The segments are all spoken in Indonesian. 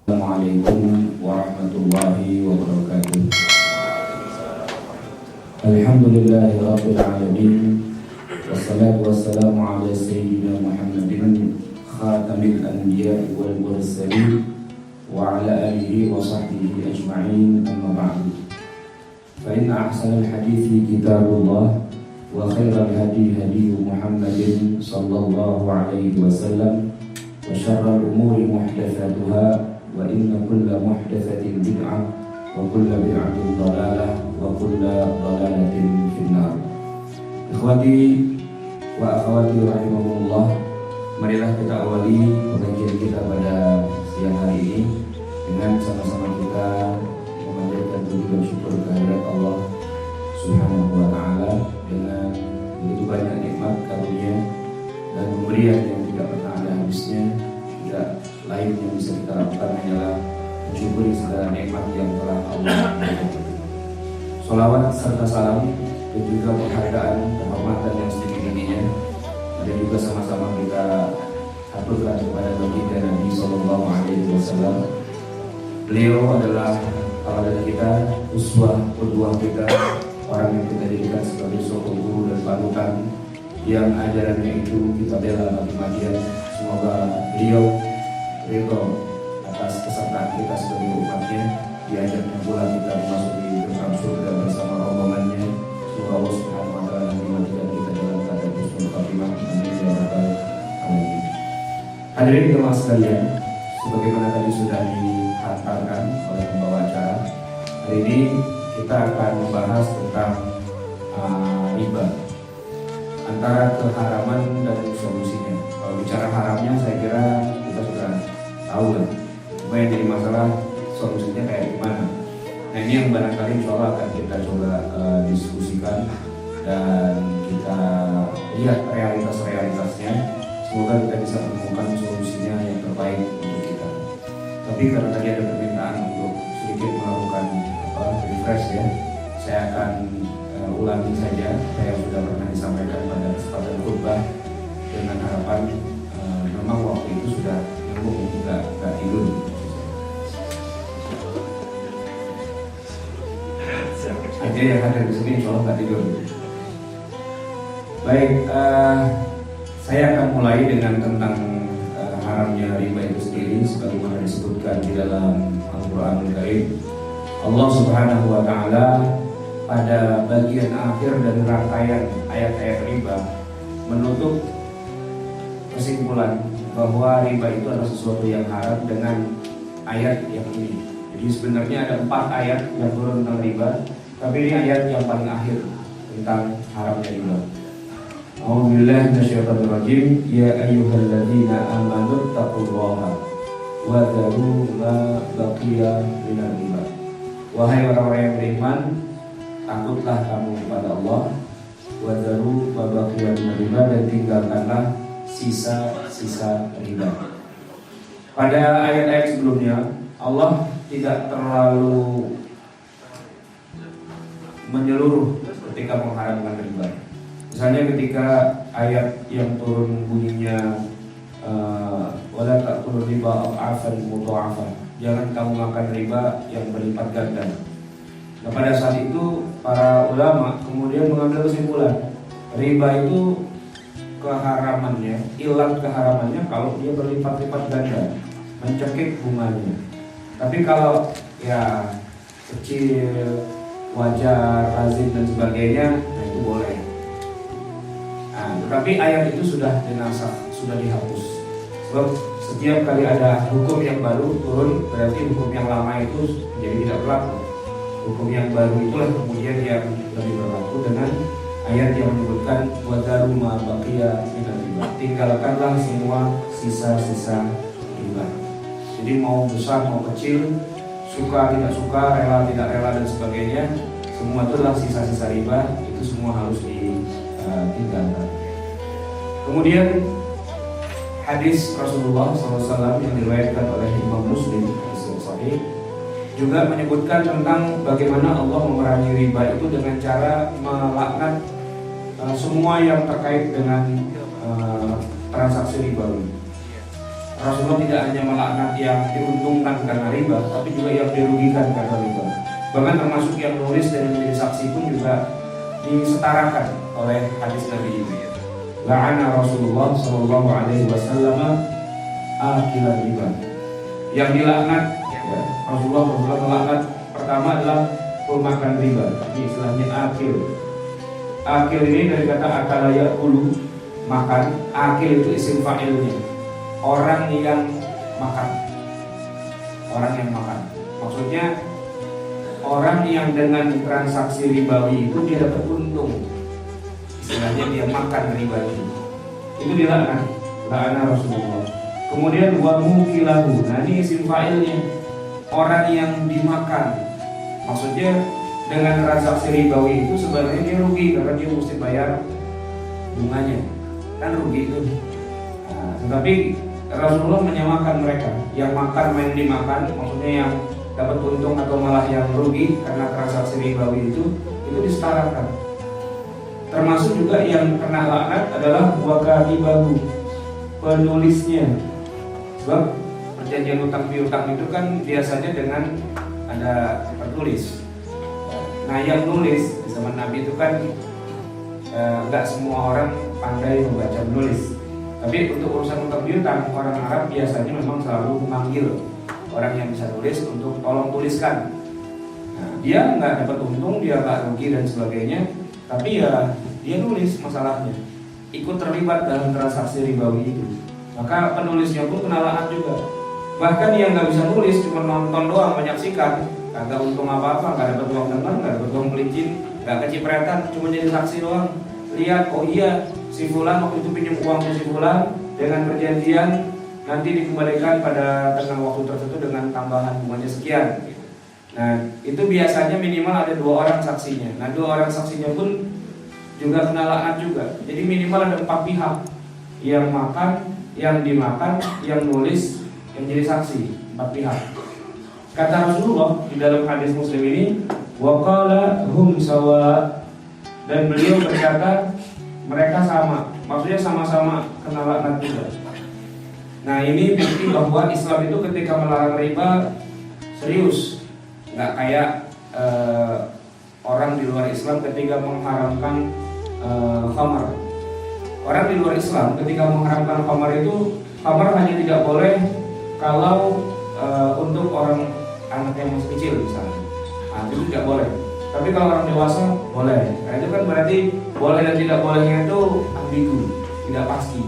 Assalamualaikum warahmatullahi wabarakatuh. Alhamdulillahirabbil alamin. Wassalatu wassalamu ala sayyidina Muhammadin khatamil anbiya'i wal mursalin wa ala alihi wa sahbihi ajma'in, amma ba'du. Fa inna ahsanal hadithi kitabullah wa khairal hadi hadi Muhammadin sallallahu alaihi wasallam wa syarrul umuri muhdatsatuha wa inna kulla muhdatsatin bid'ah wa kulla bid'atin dhalalah wa kulla dhalalatin finnar. Ikhwati wa akhwati rahimakumullah, marilah kita awali pengajian kita pada siang hari ini dengan sama-sama kita memanjatkan puji dan syukur kehadirat Allah Subhanahu wa taala dengan begitu banyak nikmat karunia dan pemberian yang tidak pernah ada habisnya. Tidak lain yang bisa kita lakukan hanyalah mensyukuri segala nikmat yang telah Allah berikan. Sholawat serta salam dan juga penghargaan kehormatan yang setinggi-tingginya dan juga sama-sama kita aturkan kepada baginda Nabi Sallallahu Alaihi Wasallam. Beliau adalah tauladan kita, uswah qudwah kita, orang yang kita jadikan sebagai sosok guru dan panutan yang ajarannya itu kita bela mati-matian. Semoga beliau ridho atas kesertaan kita sebagai umatnya, diajaknya pula kita memasuki gerbang surga bersama rombongannya. Semoga Allah Subhanahu wa taala menjadikan kita dalam keadaan husnul khatimah. Amin ya rabbal alamin. Hadirin jemaah sekalian, sebagaimana tadi sudah dihantarkan oleh pembawa acara, hari ini kita akan membahas tentang riba, antara keharaman dan solusinya. Kalau bicara haramnya saya kira kita sudah tahu lah, cuma yang jadi masalah solusinya kayak gimana. Nah ini yang barangkali insya Allah akan kita coba diskusikan dan kita lihat realitas-realitasnya. Semoga kita bisa menemukan solusinya yang terbaik untuk kita. Tapi karena tadi ada permintaan untuk sedikit melakukan refresh ya, saya akan ulangi saja apa yang sudah pernah disampaikan pada kesempatan khutbah dengan harapan memang waktu itu sudah nyambung, nggak tidur. Aja yang hadir di sini insya Allah nggak tidur. Baik, saya akan mulai dengan tentang haramnya riba itu sendiri, sebagaimana disebutkan di dalam Al-Quranul Karim. Allah Subhanahu wa taala pada bagian akhir dari rangkaian ayat-ayat riba menutup kesimpulan bahwa riba itu adalah sesuatu yang haram dengan ayat yang ini. Jadi sebenarnya ada 4 ayat yang turun tentang riba, tapi ini ayat yang paling akhir tentang haramnya riba. A'udzubillahi minasyaitonirrajim. Ya ayyuhalladzina amanu taqullaha wa dharu ma baqiya minal riba. Wahai orang-orang yang beriman, takutlah kamu kepada Allah, wa dharu ma baqiya minal riba, dan tinggalkanlah sisa-sisa riba. Pada ayat-ayat sebelumnya Allah tidak terlalu menyeluruh ketika mengharamkan riba. Misalnya ketika ayat yang turun bunyinya wala ta'kulu riba adhafan mudha'afah, jangan kamu makan riba yang berlipat ganda. Nah, pada saat itu para ulama kemudian mengambil kesimpulan riba itu keharamannya, ilat keharamannya kalau dia berlipat-lipat ganda, mencekik bunganya. Tapi kalau ya kecil, wajar, lazim dan sebagainya, nah itu boleh. Nah, tetapi ayat itu sudah dinasakh, sudah dihapus. Sebab setiap kali ada hukum yang baru turun, berarti hukum yang lama itu jadi tidak berlaku. Hukum yang baru itulah kemudian yang lebih berlaku dengan ayat yang menyebutkan wadharu ma baqiya minal riba. Tinggalkanlah semua sisa-sisa riba. Jadi mau besar mau kecil, suka tidak suka, rela tidak rela dan sebagainya, semua itulah sisa-sisa riba, itu semua harus ditinggalkan. Kemudian hadis Rasulullah SAW yang diriwayatkan oleh Imam Muslim, hadis yang sahih, juga menyebutkan tentang bagaimana Allah memerangi riba itu dengan cara melaknat semua yang terkait dengan transaksi ribawi. Rasulullah tidak hanya melaknat yang diuntungkan karena riba, tapi juga yang dirugikan karena riba. Bahkan termasuk yang nulis dan menjadi saksi pun juga disetarakan oleh hadis Nabi ini. La'ana Rasulullah sallallahu alaihi wasallam akilan riba. Yang dilaknat ya, Rasulullah melaknat pertama adalah pemakan riba. Ini istilahnya akil. Akil ini dari kata akala ya'kulu, makan. Akil itu isim fa'ilnya, orang yang makan. Orang yang makan. Maksudnya orang yang dengan transaksi ribawi itu dia dapat untung. Istilahnya dia makan riba itu dilaknat. La'ana Rasulullah. Kemudian wa mukilahu. Nah ini isim fa'ilnya, orang yang dimakan. Maksudnya dengan transaksi ribawi itu sebenarnya dia rugi karena dia mesti bayar bunganya, kan rugi itu. Nah, tetapi Rasulullah menyamakan mereka, yang makan main dimakan, maksudnya yang dapat untung atau malah yang rugi karena transaksi ribawi itu disetarakan. Termasuk juga yang kena laknat adalah wakatibahu, penulisnya. Sebab perjanjian utang piutang itu kan biasanya dengan ada tertulis. Nah yang nulis di zaman Nabi itu kan nggak semua orang pandai membaca menulis. Tapi untuk urusan utang piutang, orang Arab biasanya memang selalu memanggil orang yang bisa tulis untuk tolong tuliskan. Nah, dia nggak dapat untung, dia nggak rugi dan sebagainya, tapi ya dia nulis masalahnya, ikut terlibat dalam transaksi ribawi itu. Maka penulisnya pun kena laknat juga. Bahkan yang nggak bisa nulis cuma nonton doang, menyaksikan, kagak untung apa-apa, nggak dapat uang dengar, nggak dapat uang pelicin, nggak kecipratan, cuma jadi saksi doang. Lihat, oh iya, si fulan waktu itu pinjam uangnya si fulan dengan perjanjian nanti dikembalikan pada tengah waktu tertentu dengan tambahan bunganya sekian. Nah, itu biasanya minimal ada 2 orang saksinya. Nah, 2 orang saksinya pun juga kena laknat juga. Jadi minimal ada 4 pihak, yang makan, yang dimakan, yang nulis, yang jadi saksi, 4 pihak. Kata Rasulullah di dalam hadis Muslim ini, waqala hum sawa, dan beliau berkata mereka sama, maksudnya sama-sama kena laknat juga. Nah ini bukti bahwa Islam itu ketika melarang riba serius, nggak kayak orang di luar Islam ketika mengharamkan khamar. Orang di luar Islam ketika mengharamkan khamar itu, khamar hanya tidak boleh kalau untuk orang anak yang masih kecil misalnya, nah, itu tidak boleh. Tapi kalau orang dewasa boleh. Nah itu kan berarti boleh dan tidak bolehnya itu ambigu, tidak pasti.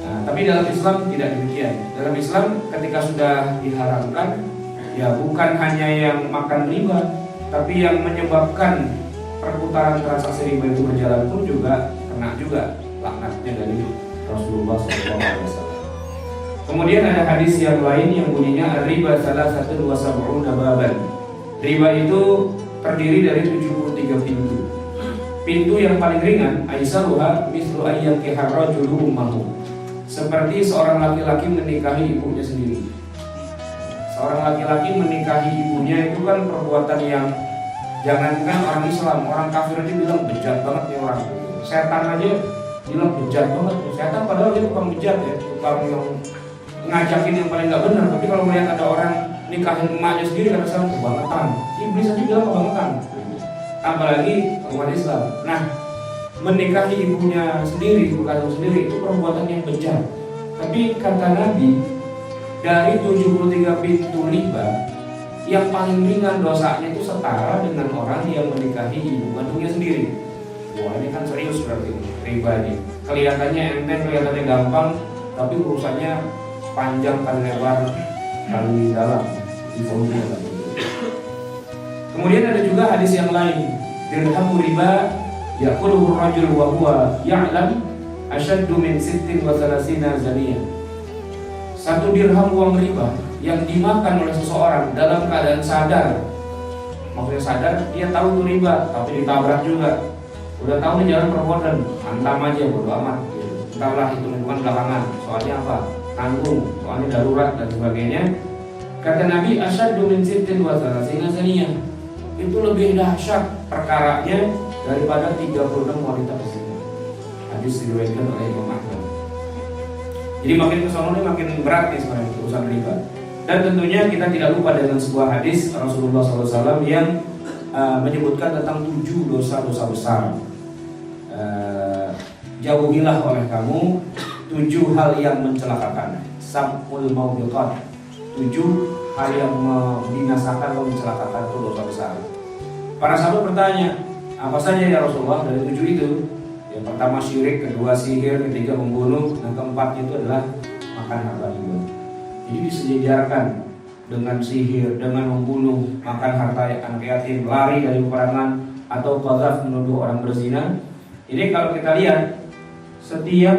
Nah, tapi dalam Islam tidak demikian. Dalam Islam ketika sudah diharamkan, ya bukan hanya yang makan riba, tapi yang menyebabkan perputaran transaksi riba itu berjalan pun juga kena juga laknatnya dari Rasulullah SAW. Kemudian ada hadis yang lain yang bunyinya riba salah satu 27 baban. Riba itu terdiri dari 73 pintu. Pintu yang paling ringan, aisaruha mislu ayyankihar rajulu ummahu, seperti seorang laki-laki menikahi ibunya sendiri. Seorang laki-laki menikahi ibunya itu kan perbuatan yang, jangankan orang Islam, orang kafir aja bilang bejat banget nih orang. Setan aja bilang bejat banget. Setan padahal dia tukang bejat ya, tukang yang ngajakin yang paling nggak benar. Tapi kalau melihat ada orang nikahin emaknya sendiri karena sekarang kebangetan, iblis aja bilang kebangetan, apalagi umat Islam. Nah, menikahi ibunya sendiri, ibu kandung sendiri itu perbuatan yang bejat. Tapi kata Nabi, dari 73 pintu riba, yang paling ringan dosanya itu setara dengan orang yang menikahi ibu kandungnya sendiri. Wah ini kan serius berarti riba ini. Kelihatannya enteng, kelihatannya gampang, tapi urusannya panjang kali lebar kali dalam. Kemudian ada juga hadis yang lain, dirhamu riba ya'kuluhu rajul wa huwa ya'lam asyaddu min 36 zaniyah. 1 dirham uang riba yang dimakan oleh seseorang dalam keadaan sadar. Maksudnya sadar, dia tahu itu riba, tapi ditabrak juga. Udah tahu nih jalan perbuatan, hantam aja bodo amat. Entahlah itu bukan belakangan, soalnya apa? Tanggung, soalnya darurat dan sebagainya. Kata Nabi, asyaddu min 36 zaniyah. Itu lebih dahsyat perkaranya daripada 36 wanita berzina. Hadis diriwayatkan oleh Imam Ahmad. Jadi makin ke sono ini makin berat nih sebenarnya urusan riba. Dan tentunya kita tidak lupa dengan sebuah hadis Rasulullah SAW yang menyebutkan tentang 7 dosa-dosa besar. Jauhilah oleh kamu 7 hal yang mencelakakan. Sab'ul maubiqat, 7 hal yang membinasakan atau mencelakakan itu dosa besar. Para sahabat bertanya, apa saja ya Rasulullah dari 7 itu? Yang pertama syirik, kedua sihir, ketiga membunuh, dan keempatnya itu adalah makan harta riba. Jadi disejajarkan dengan sihir, dengan membunuh, makan harta anak yatim, lari dari peperangan, atau qadzaf menuduh orang berzina. Ini kalau kita lihat setiap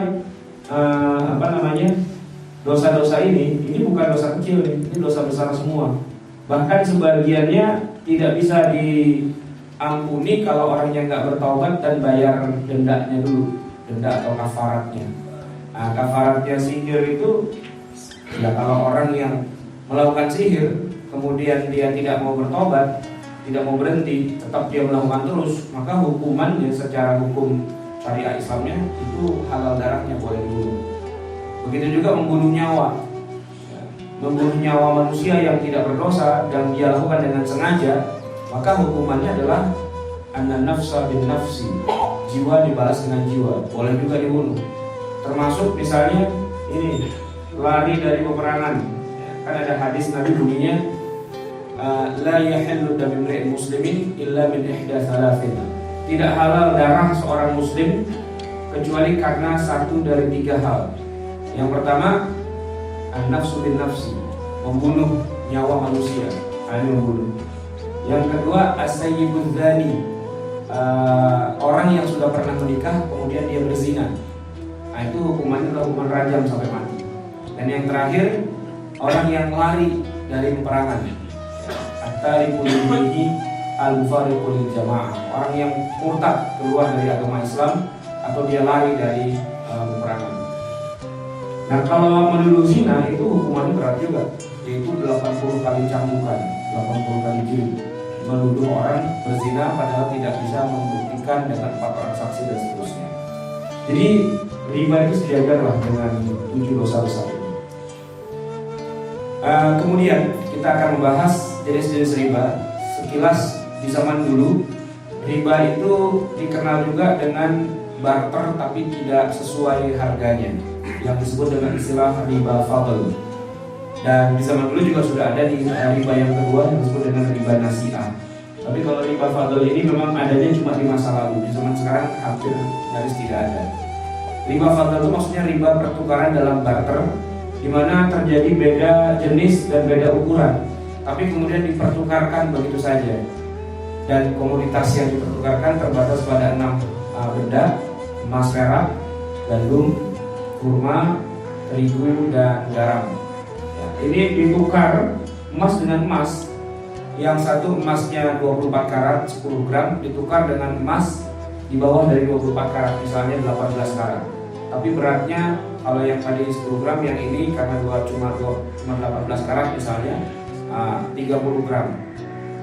dosa-dosa ini bukan dosa kecil, ini dosa besar semua. Bahkan sebagiannya tidak bisa diampuni kalau orangnya nggak bertaubat dan bayar dendanya dulu, denda atau kafaratnya. Nah, kafaratnya sihir itu ya kalau orang yang melakukan sihir kemudian dia tidak mau bertobat, tidak mau berhenti, tetap dia melakukan terus, maka hukumannya secara hukum syariah Islamnya itu halal darahnya, boleh dibunuh. Begitu juga membunuh nyawa, membunuh nyawa manusia yang tidak berdosa dan dia lakukan dengan sengaja, maka hukumannya adalah anna nafsa bin nafsi, jiwa dibalas dengan jiwa, boleh juga dibunuh. Termasuk misalnya ini lari dari peperangan, kan ada hadis Nabi bunyinya la yahillu damu imri'in muslimin illa min ihda thalathin. Tidak halal darah seorang muslim kecuali karena satu dari 3 hal. Yang pertama an-nafsu bin nafsi, membunuh nyawa manusia, ini membunuh. Yang kedua as-sayyibun dzani, orang yang sudah pernah menikah kemudian dia berzina. Nah, itu hukumannya adalah hukuman rajam sampai mati. Dan yang terakhir orang yang lari dari peperangan, at-tariqul dinihi al-mufariqul jamaah, orang yang murtad keluar dari agama Islam atau dia lari dari peperangan. Nah, kalau menuduh zina itu hukumannya berat juga, yaitu 80 kali cambukan, 80 kali jilid. Menuduh orang berzina padahal tidak bisa membuktikan dengan 4 orang saksi dan seterusnya. Jadi riba itu sejajarlah dengan 7 dosa besar ini. Kemudian kita akan membahas jenis-jenis riba. Sekilas di zaman dulu riba itu dikenal juga dengan barter tapi tidak sesuai harganya, yang disebut dengan istilah riba fadl. Dan di zaman dulu juga sudah ada di riba yang kedua yang disebut dengan riba nasi'ah. Tapi kalau riba fadl ini memang adanya cuma di masa lalu, di zaman sekarang hampir nyaris tidak ada. Riba fadl itu maksudnya riba pertukaran dalam barter, di mana terjadi beda jenis dan beda ukuran, tapi kemudian dipertukarkan begitu saja. Dan komoditas yang dipertukarkan terbatas pada 6 benda: emas, perak, gandum, kurma, terigu, dan garam. Ya, ini ditukar emas dengan emas. Yang satu emasnya 24 karat 10 gram ditukar dengan emas di bawah dari 24 karat, misalnya 18 karat. Tapi beratnya kalau yang tadi 10 gram, yang ini karena cuma 18 karat misalnya 30 gram.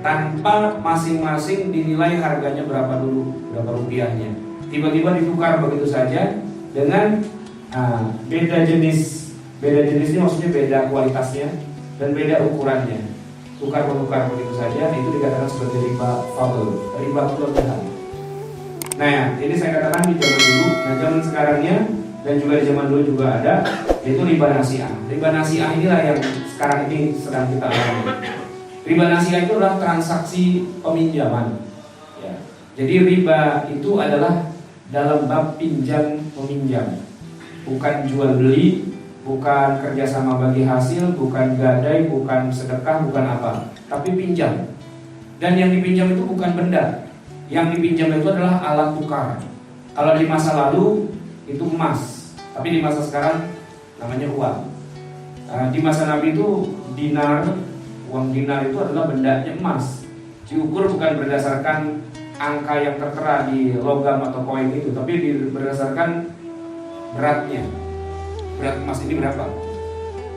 Tanpa masing-masing dinilai harganya berapa dulu, berapa rupiahnya. Tiba-tiba ditukar begitu saja dengan beda jenis. Beda jenisnya maksudnya beda kualitasnya dan beda ukurannya. Tukar-menukar begitu saja, itu dikatakan sebagai riba fadl, riba kelebihan. Nah ya, ini saya katakan di zaman dulu. Nah, zaman sekarangnya dan juga di zaman dulu juga ada, yaitu riba nasi'ah. Riba nasi'ah inilah yang sekarang ini sedang kita alami. Riba nasi'ah itu adalah transaksi peminjaman. Ya. Jadi riba itu adalah dalam bab pinjam meminjam, bukan jual beli, bukan kerjasama bagi hasil, bukan gadai, bukan sedekah, bukan apa, tapi pinjam. Dan yang dipinjam itu bukan benda, yang dipinjam itu adalah alat tukar. Kalau di masa lalu itu emas, tapi di masa sekarang namanya uang. Di masa Nabi itu dinar, uang dinar itu adalah bendanya emas. Diukur bukan berdasarkan angka yang tertera di logam atau koin itu, tapi berdasarkan beratnya. Berat emas ini berapa?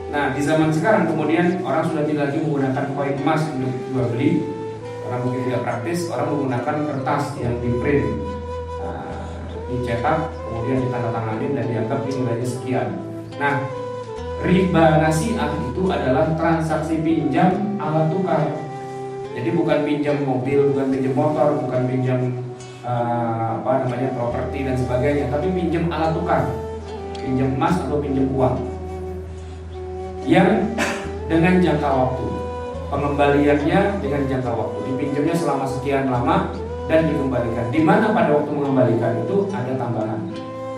Nah, di zaman sekarang kemudian orang sudah tidak lagi menggunakan koin emas untuk jual beli, karena mungkin tidak praktis. Orang menggunakan kertas yang di print, dicetak, kemudian ditandatangani dan dianggap ini nilainya sekian. Nah, riba nasi'ah itu adalah transaksi pinjam ala tukar. Jadi bukan pinjam mobil, bukan pinjam motor, bukan pinjam properti dan sebagainya, tapi pinjam ala tukar, pinjam emas atau pinjam uang yang dengan jangka waktu, pengembaliannya dengan jangka waktu, dipinjamnya selama sekian lama dan dikembalikan. Di mana pada waktu mengembalikan itu ada tambahan.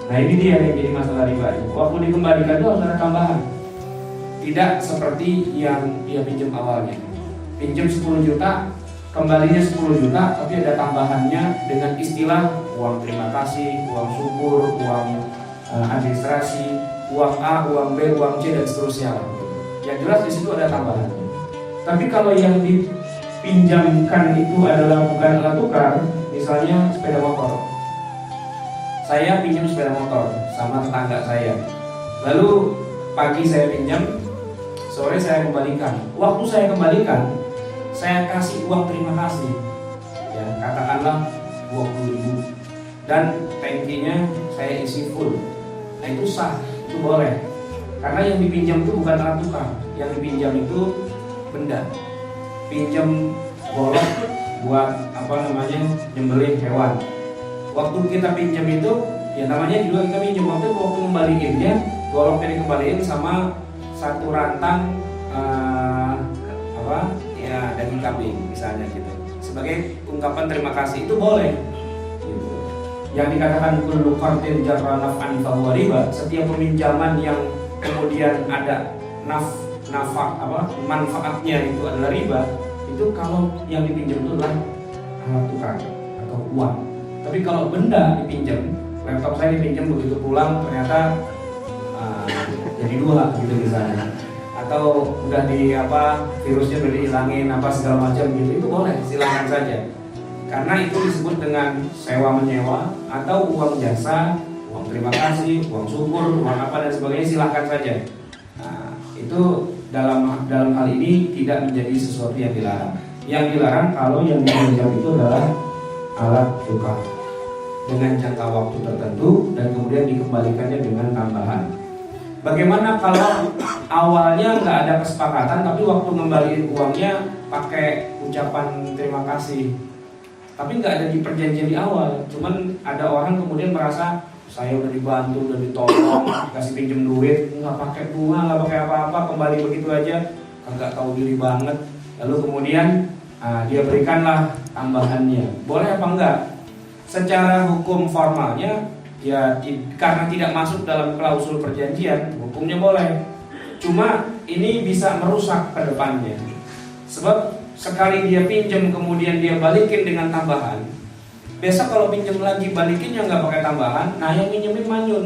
Nah ini dia yang jadi masalah riba. Waktu dikembalikan itu harus ada tambahan. Tidak seperti yang dia pinjam awalnya. Pinjam 10 juta, kembalinya 10 juta, tapi ada tambahannya dengan istilah uang terima kasih, uang syukur, uang administrasi, uang A, uang B, uang C dan seterusnya. Yang jelas di situ ada tambahan. Tapi kalau yang dipinjamkan itu adalah bukan alat tukar, misalnya sepeda motor. Saya pinjam sepeda motor sama tetangga saya. Lalu pagi saya pinjam, sore saya kembalikan. Waktu saya kembalikan, saya kasih uang terima kasih. Ya, katakanlah 20.000 dan tangkinya saya isi full. Nah itu sah, itu boleh. Karena yang dipinjam itu bukan alat tukar, yang dipinjam itu benda. Pinjam golok buat nyembelih hewan. Waktu kita pinjam itu, ya namanya juga kita pinjam, waktu kembaliinnya, goloknya dikembaliin sama satu rantang daging kambing misalnya gitu. Sebagai ungkapan terima kasih itu boleh. Gitu. Yang dikatakan kullu qardin jarra naf'an fa huwa riba, setiap peminjaman yang kemudian ada manfaatnya itu adalah riba, itu kalau yang dipinjam itu adalah alat tukar atau uang. Tapi kalau benda dipinjam, laptop saya dipinjam, begitu pulang ternyata jadi 2 gitu misalnya, atau udah virusnya udah dihilangin segala macam gitu, itu boleh, silakan saja. Karena itu disebut dengan sewa menyewa atau uang jasa, uang terima kasih, uang syukur, uang dan sebagainya, silakan saja. Nah, itu dalam hal ini tidak menjadi sesuatu yang dilarang. Yang dilarang kalau yang dipinjam itu adalah alat tukar dengan jangka waktu tertentu dan kemudian dikembalikannya dengan tambahan. Bagaimana kalau awalnya nggak ada kesepakatan, tapi waktu ngembaliin uangnya pakai ucapan terima kasih, tapi nggak ada di perjanjian di awal, cuman ada orang kemudian merasa saya udah dibantu, udah ditolong, kasih pinjam duit, nggak pakai bunga, nggak pakai apa-apa, kembali begitu aja, nggak tahu diri banget. Lalu kemudian dia berikanlah tambahannya, boleh apa enggak? Secara hukum formalnya ya karena tidak masuk dalam klausul perjanjian, hukumnya boleh. Cuma ini bisa merusak ke depannya. Sebab sekali dia pinjam kemudian dia balikin dengan tambahan, besok kalau pinjam lagi balikinnya nggak pakai tambahan, nah yang minjemin manyun.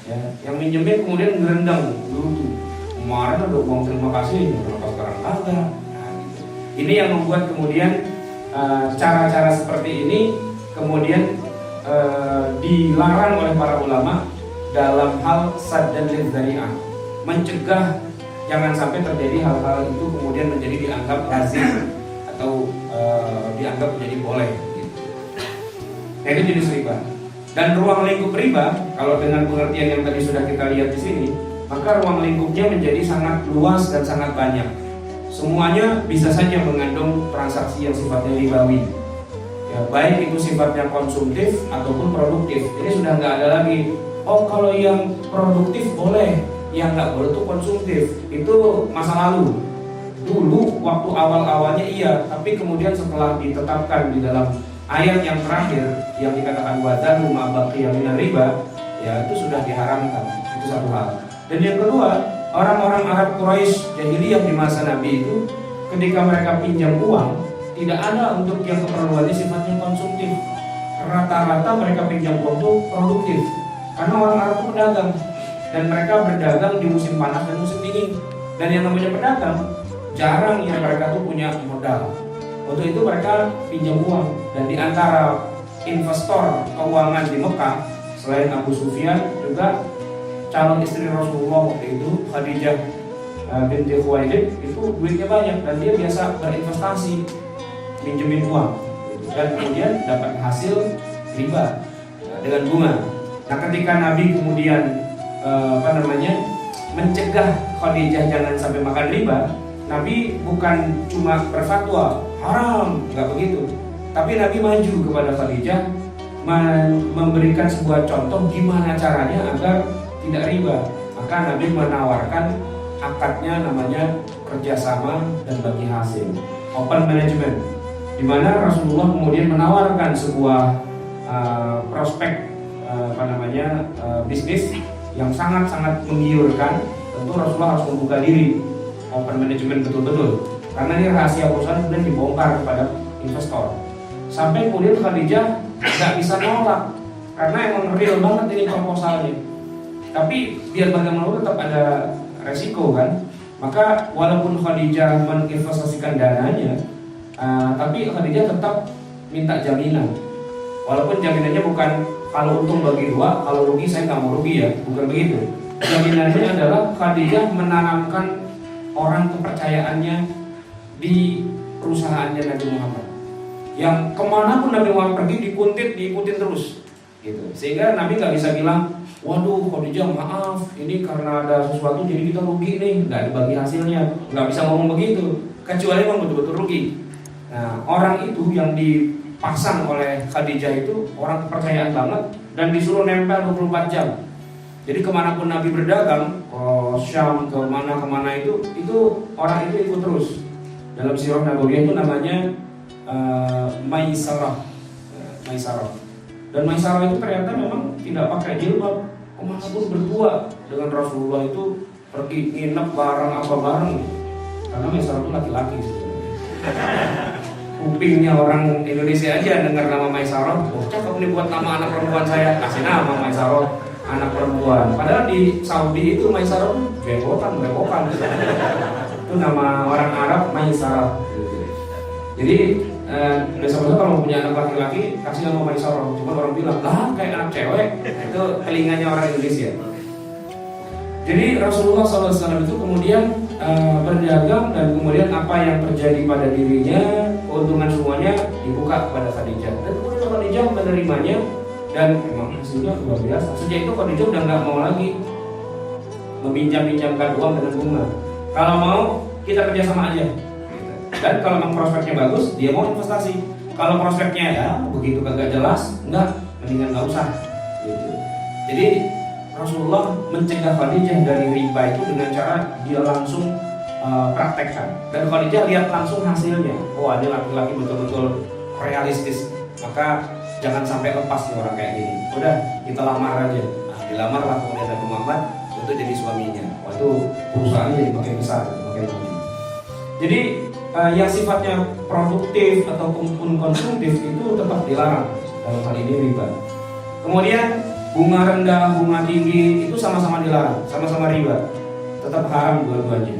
Ya, yang minjemin kemudian ngerendang dulu. Kemarin ada uang terima kasih, kenapa sekarang kagak? Nah, gitu. Ini yang membuat kemudian cara-cara seperti ini kemudian dilarang oleh para ulama dalam hal saddan lidzari'ah, mencegah jangan sampai terjadi hal-hal itu kemudian menjadi dianggap lazim atau dianggap menjadi boleh gitu. Nah, itu jenis riba. Dan ruang lingkup riba, kalau dengan pengertian yang tadi sudah kita lihat di sini, maka ruang lingkupnya menjadi sangat luas dan sangat banyak. Semuanya bisa saja mengandung transaksi yang sifatnya ribawi. Ya, baik itu sifatnya konsumtif ataupun produktif. Ini sudah nggak ada lagi. Oh, kalau yang produktif boleh, yang nggak boleh itu konsumtif. Itu masa lalu. Dulu waktu awal-awalnya iya, tapi kemudian setelah ditetapkan di dalam ayat yang terakhir yang dikatakan wadanu ma baqiya minar riba, ya itu sudah diharamkan. Itu satu hal. Dan yang kedua, orang-orang Arab Quraisy jahiliyah di masa Nabi itu ketika mereka pinjam uang, tidak ada untuk yang keperluannya sifatnya konsumtif. Rata-rata mereka pinjam uang itu produktif. Karena orang Arab itu pedagang, dan mereka berdagang di musim panas dan musim dingin. Dan yang namanya pedagang, jarang yang mereka tuh punya modal. Untuk itu mereka pinjam uang. Dan di antara investor keuangan di Mekah, selain Abu Sufyan, juga calon istri Rasulullah waktu itu, Khadijah binti Khuwailid, itu duitnya banyak dan dia biasa berinvestasi, pinjemin uang dan kemudian dapat hasil riba dengan bunga. Nah, ketika Nabi kemudian mencegah Khadijah jangan sampai makan riba, Nabi bukan cuma berfatwa haram, nggak begitu. Tapi Nabi maju kepada Khadijah, memberikan sebuah contoh gimana caranya agar tidak riba. Maka Nabi menawarkan akadnya namanya kerjasama dan bagi hasil, open management, di mana Rasulullah kemudian menawarkan sebuah prospek bisnis yang sangat-sangat menggiurkan. Tentu Rasulullah harus membuka diri, open management betul-betul, karena ini rahasia perusahaan kemudian dibongkar kepada investor. Sampai kemudian Khadijah nggak bisa nolak karena emang real banget ini proposalnya. Tapi biar bagaimanapun tetap ada resiko kan. Maka walaupun Khadijah menginvestasikan dananya, tapi Khadijah tetap minta jaminan. Walaupun jaminannya bukan kalau untung bagi dua, kalau rugi saya nggak mau rugi ya, bukan begitu. Jaminannya adalah Khadijah menanamkan orang kepercayaannya di perusahaannya Nabi Muhammad. Yang kemanapun Nabi Muhammad pergi diikutin terus, gitu. Sehingga Nabi nggak bisa bilang, waduh Khadijah maaf, ini karena ada sesuatu jadi kita rugi nih, nggak dibagi hasilnya, nggak bisa ngomong begitu. Kecuali memang betul-betul rugi. Nah, orang itu yang dipasang oleh Khadijah itu orang kepercayaan banget dan disuruh nempel 24 jam. Jadi kemanapun Nabi berdagang, ke Syam, kemana itu orang itu ikut terus. Dalam sirah Nabawiyah itu namanya Maisarah. Dan Maisarah itu ternyata memang tidak pakai jilbab, kemanapun berdua dengan Rasulullah itu pergi nginep bareng apa bareng. Karena Maisarah itu laki-laki sebenarnya. Kupingnya orang Indonesia aja dengar nama Maisarah, oh cakep nih buat nama anak perempuan saya, kasih nama Maisarah, anak perempuan. Padahal di Saudi itu Maisarah itu berewokan. Itu nama orang Arab Maisarah. Jadi besok-besok kalau punya anak laki-laki kasih nama Maisarah. Cuma orang bilang lah kayak anak cewek, itu telinganya orang Indonesia. Jadi Rasulullah SAW itu kemudian berdagang dan kemudian apa yang terjadi pada dirinya, keuntungan semuanya dibuka kepada Khadijah. Dan kemudian Khadijah menerimanya dan memang hasilnya luar biasa. Sejak itu Khadijah udah nggak mau lagi meminjam-pinjamkan uang dengan bunga. Kalau mau kita kerjasama aja. Dan kalau memang prospeknya bagus, dia mau investasi. Kalau prospeknya ya begitu kagak jelas, mendingan nggak usah. Gitu. Jadi Rasulullah mencegah Khadijah dari riba itu dengan cara dia langsung praktekkan. Dan Khadijah lihat langsung hasilnya. Oh, ada laki-laki betul-betul realistis. Maka jangan sampai lepas nih orang kayak gini. Udah, kita lamar aja. Nah, dilamarlah kemudian Nabi Muhammad untuk jadi suaminya. Waktu perusahaannya jadi makin besar, makin maju. Jadi yang sifatnya produktif ataupun konsumtif itu tetap dilarang. Dalam hal ini riba. Kemudian bunga rendah, bunga tinggi itu sama-sama dilarang, sama-sama riba, tetap haram dua-duanya.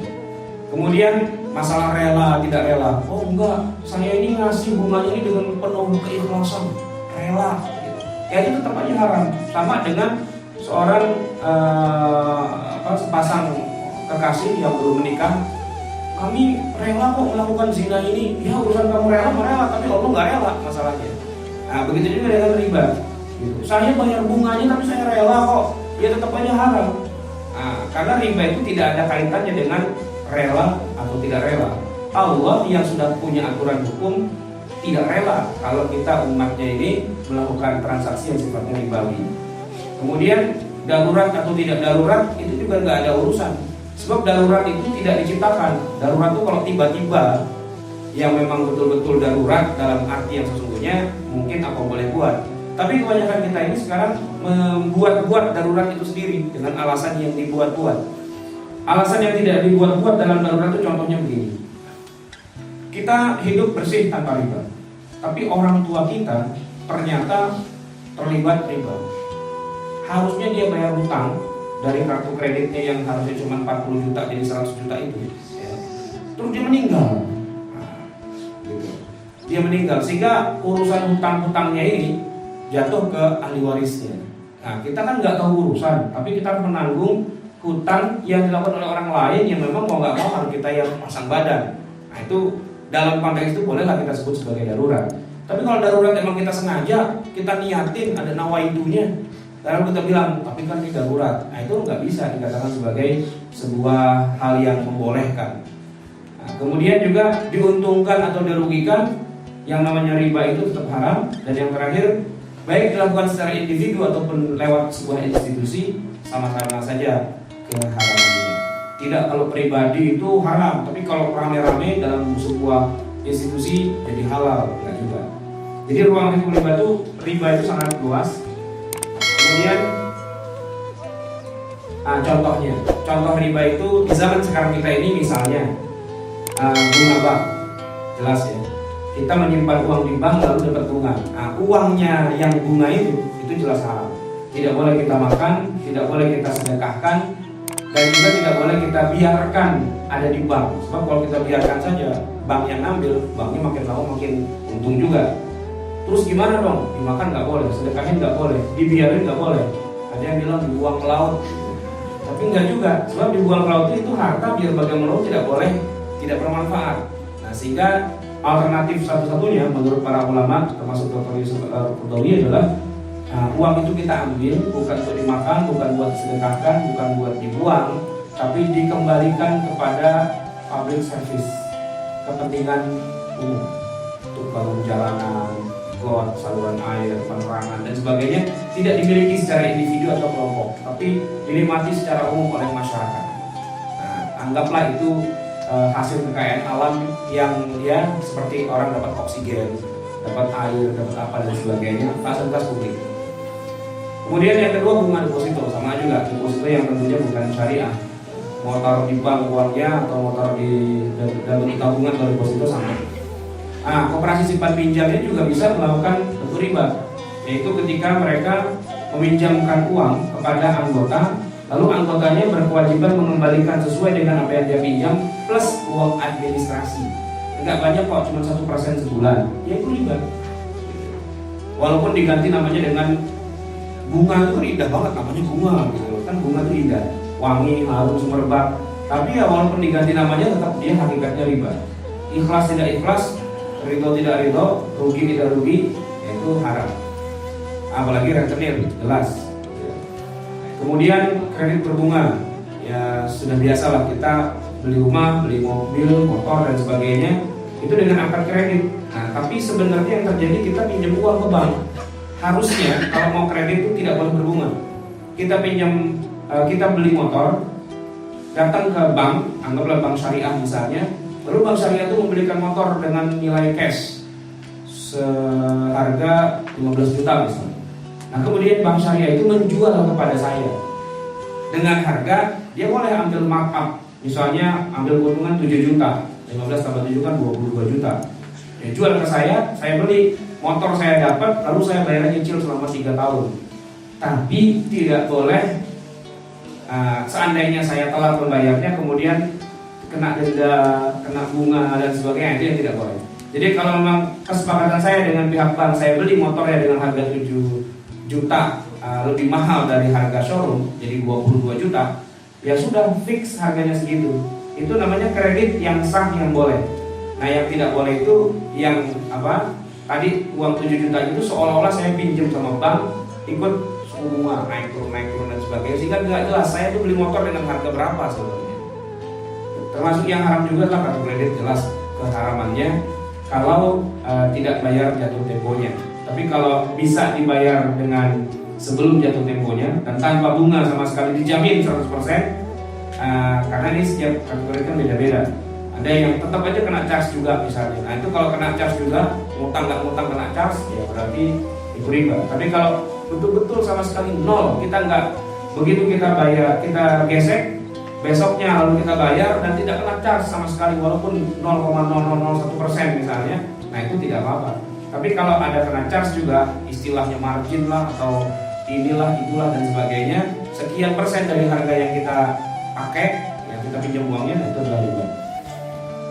Kemudian masalah rela tidak rela, oh enggak, saya ini ngasih bunganya ini dengan penuh keikhlasan, rela, gitu. Ya itu tetap aja haram. Sama dengan seorang sepasang kekasih yang belum menikah, kami rela kok melakukan zina ini, ya urusan kamu rela, tapi Allah nggak rela masalahnya. Nah begitu juga dengan riba. Gitu. Saya bayar bunganya tapi saya rela kok, ya tetap aja haram. Nah, karena riba itu tidak ada kaitannya dengan rela atau tidak rela. Allah yang sudah punya aturan hukum tidak rela kalau kita umatnya ini melakukan transaksi yang sifatnya ribawi. Kemudian darurat atau tidak darurat itu juga nggak ada urusan. Sebab darurat itu tidak diciptakan. Darurat itu kalau tiba-tiba yang memang betul-betul darurat dalam arti yang sesungguhnya mungkin apa boleh buat. Tapi kebanyakan kita ini sekarang membuat-buat darurat itu sendiri dengan alasan yang dibuat-buat. Alasan yang tidak dibuat-buat dalam darurat itu contohnya begini. Kita hidup bersih tanpa riba, tapi orang tua kita ternyata terlibat riba. Harusnya dia bayar hutang dari kartu kreditnya yang harusnya cuma 40 juta jadi 100 juta itu, ya. Terus dia meninggal. Dia meninggal sehingga urusan hutang-hutangnya ini jatuh ke ahli warisnya. Nah, kita kan nggak tahu urusan, tapi kita harus menanggung hutang yang dilakukan oleh orang lain yang memang mau nggak mau harus kita yang pasang badan. Nah, itu dalam konteks itu bolehlah kita sebut sebagai darurat. Tapi kalau darurat emang kita sengaja, kita niatin ada nawaidunya, Lalu kita bilang, tapi kan ini darurat. Nah, itu nggak bisa dikatakan sebagai sebuah hal yang membolehkan. Nah, kemudian juga diuntungkan atau dirugikan, yang namanya riba itu tetap haram. Dan yang terakhir, baik dilakukan secara individu ataupun lewat sebuah institusi, sama-sama saja keharamannya. Tidak kalau pribadi itu haram, tapi kalau rame-rame dalam sebuah institusi jadi halal, enggak juga. Jadi ruang lingkup riba itu sangat luas. Kemudian contohnya, contoh riba itu di zaman sekarang kita ini misalnya bunga bank, jelas ya. Kita menyimpan uang di bank lalu dapat bunga. Nah, uangnya yang bunga itu jelas haram. Tidak boleh kita makan, tidak boleh kita sedekahkan, dan juga tidak boleh kita biarkan ada di bank. Sebab kalau kita biarkan saja, bank yang ambil, banknya makin lama makin untung juga. Terus gimana dong? Dimakan nggak boleh, sedekahin nggak boleh, dibiarin nggak boleh. Ada yang bilang dibuang ke laut, tapi nggak juga. Sebab dibuang ke laut itu harta biar bagaimanapun tidak boleh, tidak bermanfaat. Nah, sehingga alternatif satu-satunya menurut para ulama termasuk Dr. Yusuf Al-Qaradawi adalah uang itu kita ambil bukan untuk dimakan, bukan buat disedekahkan, bukan buat dibuang, tapi dikembalikan kepada public service, kepentingan umum, untuk bangun jalanan, got, saluran air, penerangan dan sebagainya, tidak dimiliki secara individu atau kelompok, tapi dinikmati secara umum oleh masyarakat. Nah, anggaplah itu hasil kekayaan alam yang ya seperti orang dapat oksigen, dapat air, dapat apa dan sebagainya, fasilitas publik. Kemudian yang kedua bunga deposito, sama juga deposito yang tentunya bukan syariah. Mau taruh di bank uangnya atau mau taruh di dalam tabungan atau deposito sama. Nah, koperasi simpan pinjam ini juga bisa melakukan bentuk riba, yaitu ketika mereka meminjamkan uang kepada anggota, lalu anggotanya berkewajiban mengembalikan sesuai dengan apa yang dia pinjam plus uang administrasi. Enggak banyak kok, cuma 1% sebulan. Ya itu riba. Walaupun diganti namanya dengan bunga, itu indah banget namanya bunga gitu. Kan bunga itu indah, wangi, harum, semerbak. Tapi ya walaupun diganti namanya tetap dia hakikatnya riba. Ikhlas tidak ikhlas, ridho tidak ridho, rugi tidak rugi, itu haram. Apalagi rentenir, jelas. Kemudian kredit berbunga, ya sudah biasalah kita beli rumah, beli mobil, motor dan sebagainya itu dengan akad kredit. Nah, tapi sebenarnya yang terjadi kita pinjam uang ke bank. Harusnya kalau mau kredit itu tidak boleh berbunga. Kita pinjam, kita beli motor, datang ke bank, anggaplah bank syariah misalnya, lalu bank syariah itu membelikan motor dengan nilai cash seharga 15 juta misalnya. Nah, kemudian bank syariah itu menjual kepada saya dengan harga, dia boleh ambil markup, misalnya ambil keuntungan 7 juta, 15 tambah 7 kan 22 juta. Dia jual ke saya beli, motor saya dapat, lalu saya bayar nyicil selama 3 tahun. Tapi tidak boleh seandainya saya telat membayarnya kemudian kena denda, kena bunga dan sebagainya, itu yang tidak boleh. Jadi kalau memang kesepakatan saya dengan pihak bank, saya beli motornya dengan harga 7 juta lebih mahal dari harga showroom, jadi 22 juta, ya sudah fix harganya segitu. Itu namanya kredit yang sah, yang boleh. Nah, yang tidak boleh itu yang apa? Tadi uang 7 juta itu seolah-olah saya pinjam sama bank, ikut suku bunga naik turun dan sebagainya, sehingga nggak jelas saya itu beli motor dengan harga berapa sebenarnya. Termasuk yang haram juga lah kartu kredit, jelas keharamannya kalau tidak bayar jatuh temponya. Tapi kalau bisa dibayar dengan sebelum jatuh temponya dan tanpa bunga sama sekali, dijamin 100%, karena ini setiap kartu kredit kan beda-beda. Ada yang tetap aja kena charge juga misalnya. Nah, itu kalau kena charge juga, ngutang nggak ngutang kena charge, ya berarti itu riba. Tapi kalau betul-betul sama sekali nol, kita nggak, begitu kita bayar, kita gesek, besoknya lalu kita bayar dan tidak kena charge sama sekali walaupun 0,0001% misalnya, nah itu tidak apa-apa. Tapi kalau ada kena charge juga, istilahnya margin lah atau inilah itulah dan sebagainya, sekian persen dari harga yang kita pakai, yang kita pinjam uangnya, itu adalah riba.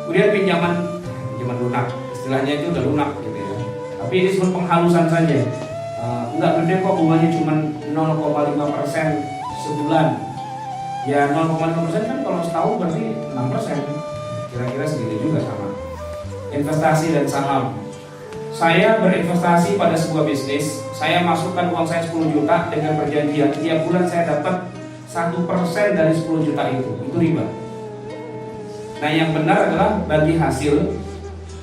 Kemudian pinjaman lunak, istilahnya itu udah lunak gitu ya. Tapi ini cuma penghalusan saja. Enggak gede kok, bunganya cuma 0,5% sebulan. Ya 0,5% kan kalau setahun berarti 6%. Kira-kira segitu juga sama. Investasi dan saham. Saya berinvestasi pada sebuah bisnis saya masukkan uang saya 10 juta dengan perjanjian tiap bulan saya dapat 1% dari 10 juta itu riba. Nah yang benar adalah bagi hasil.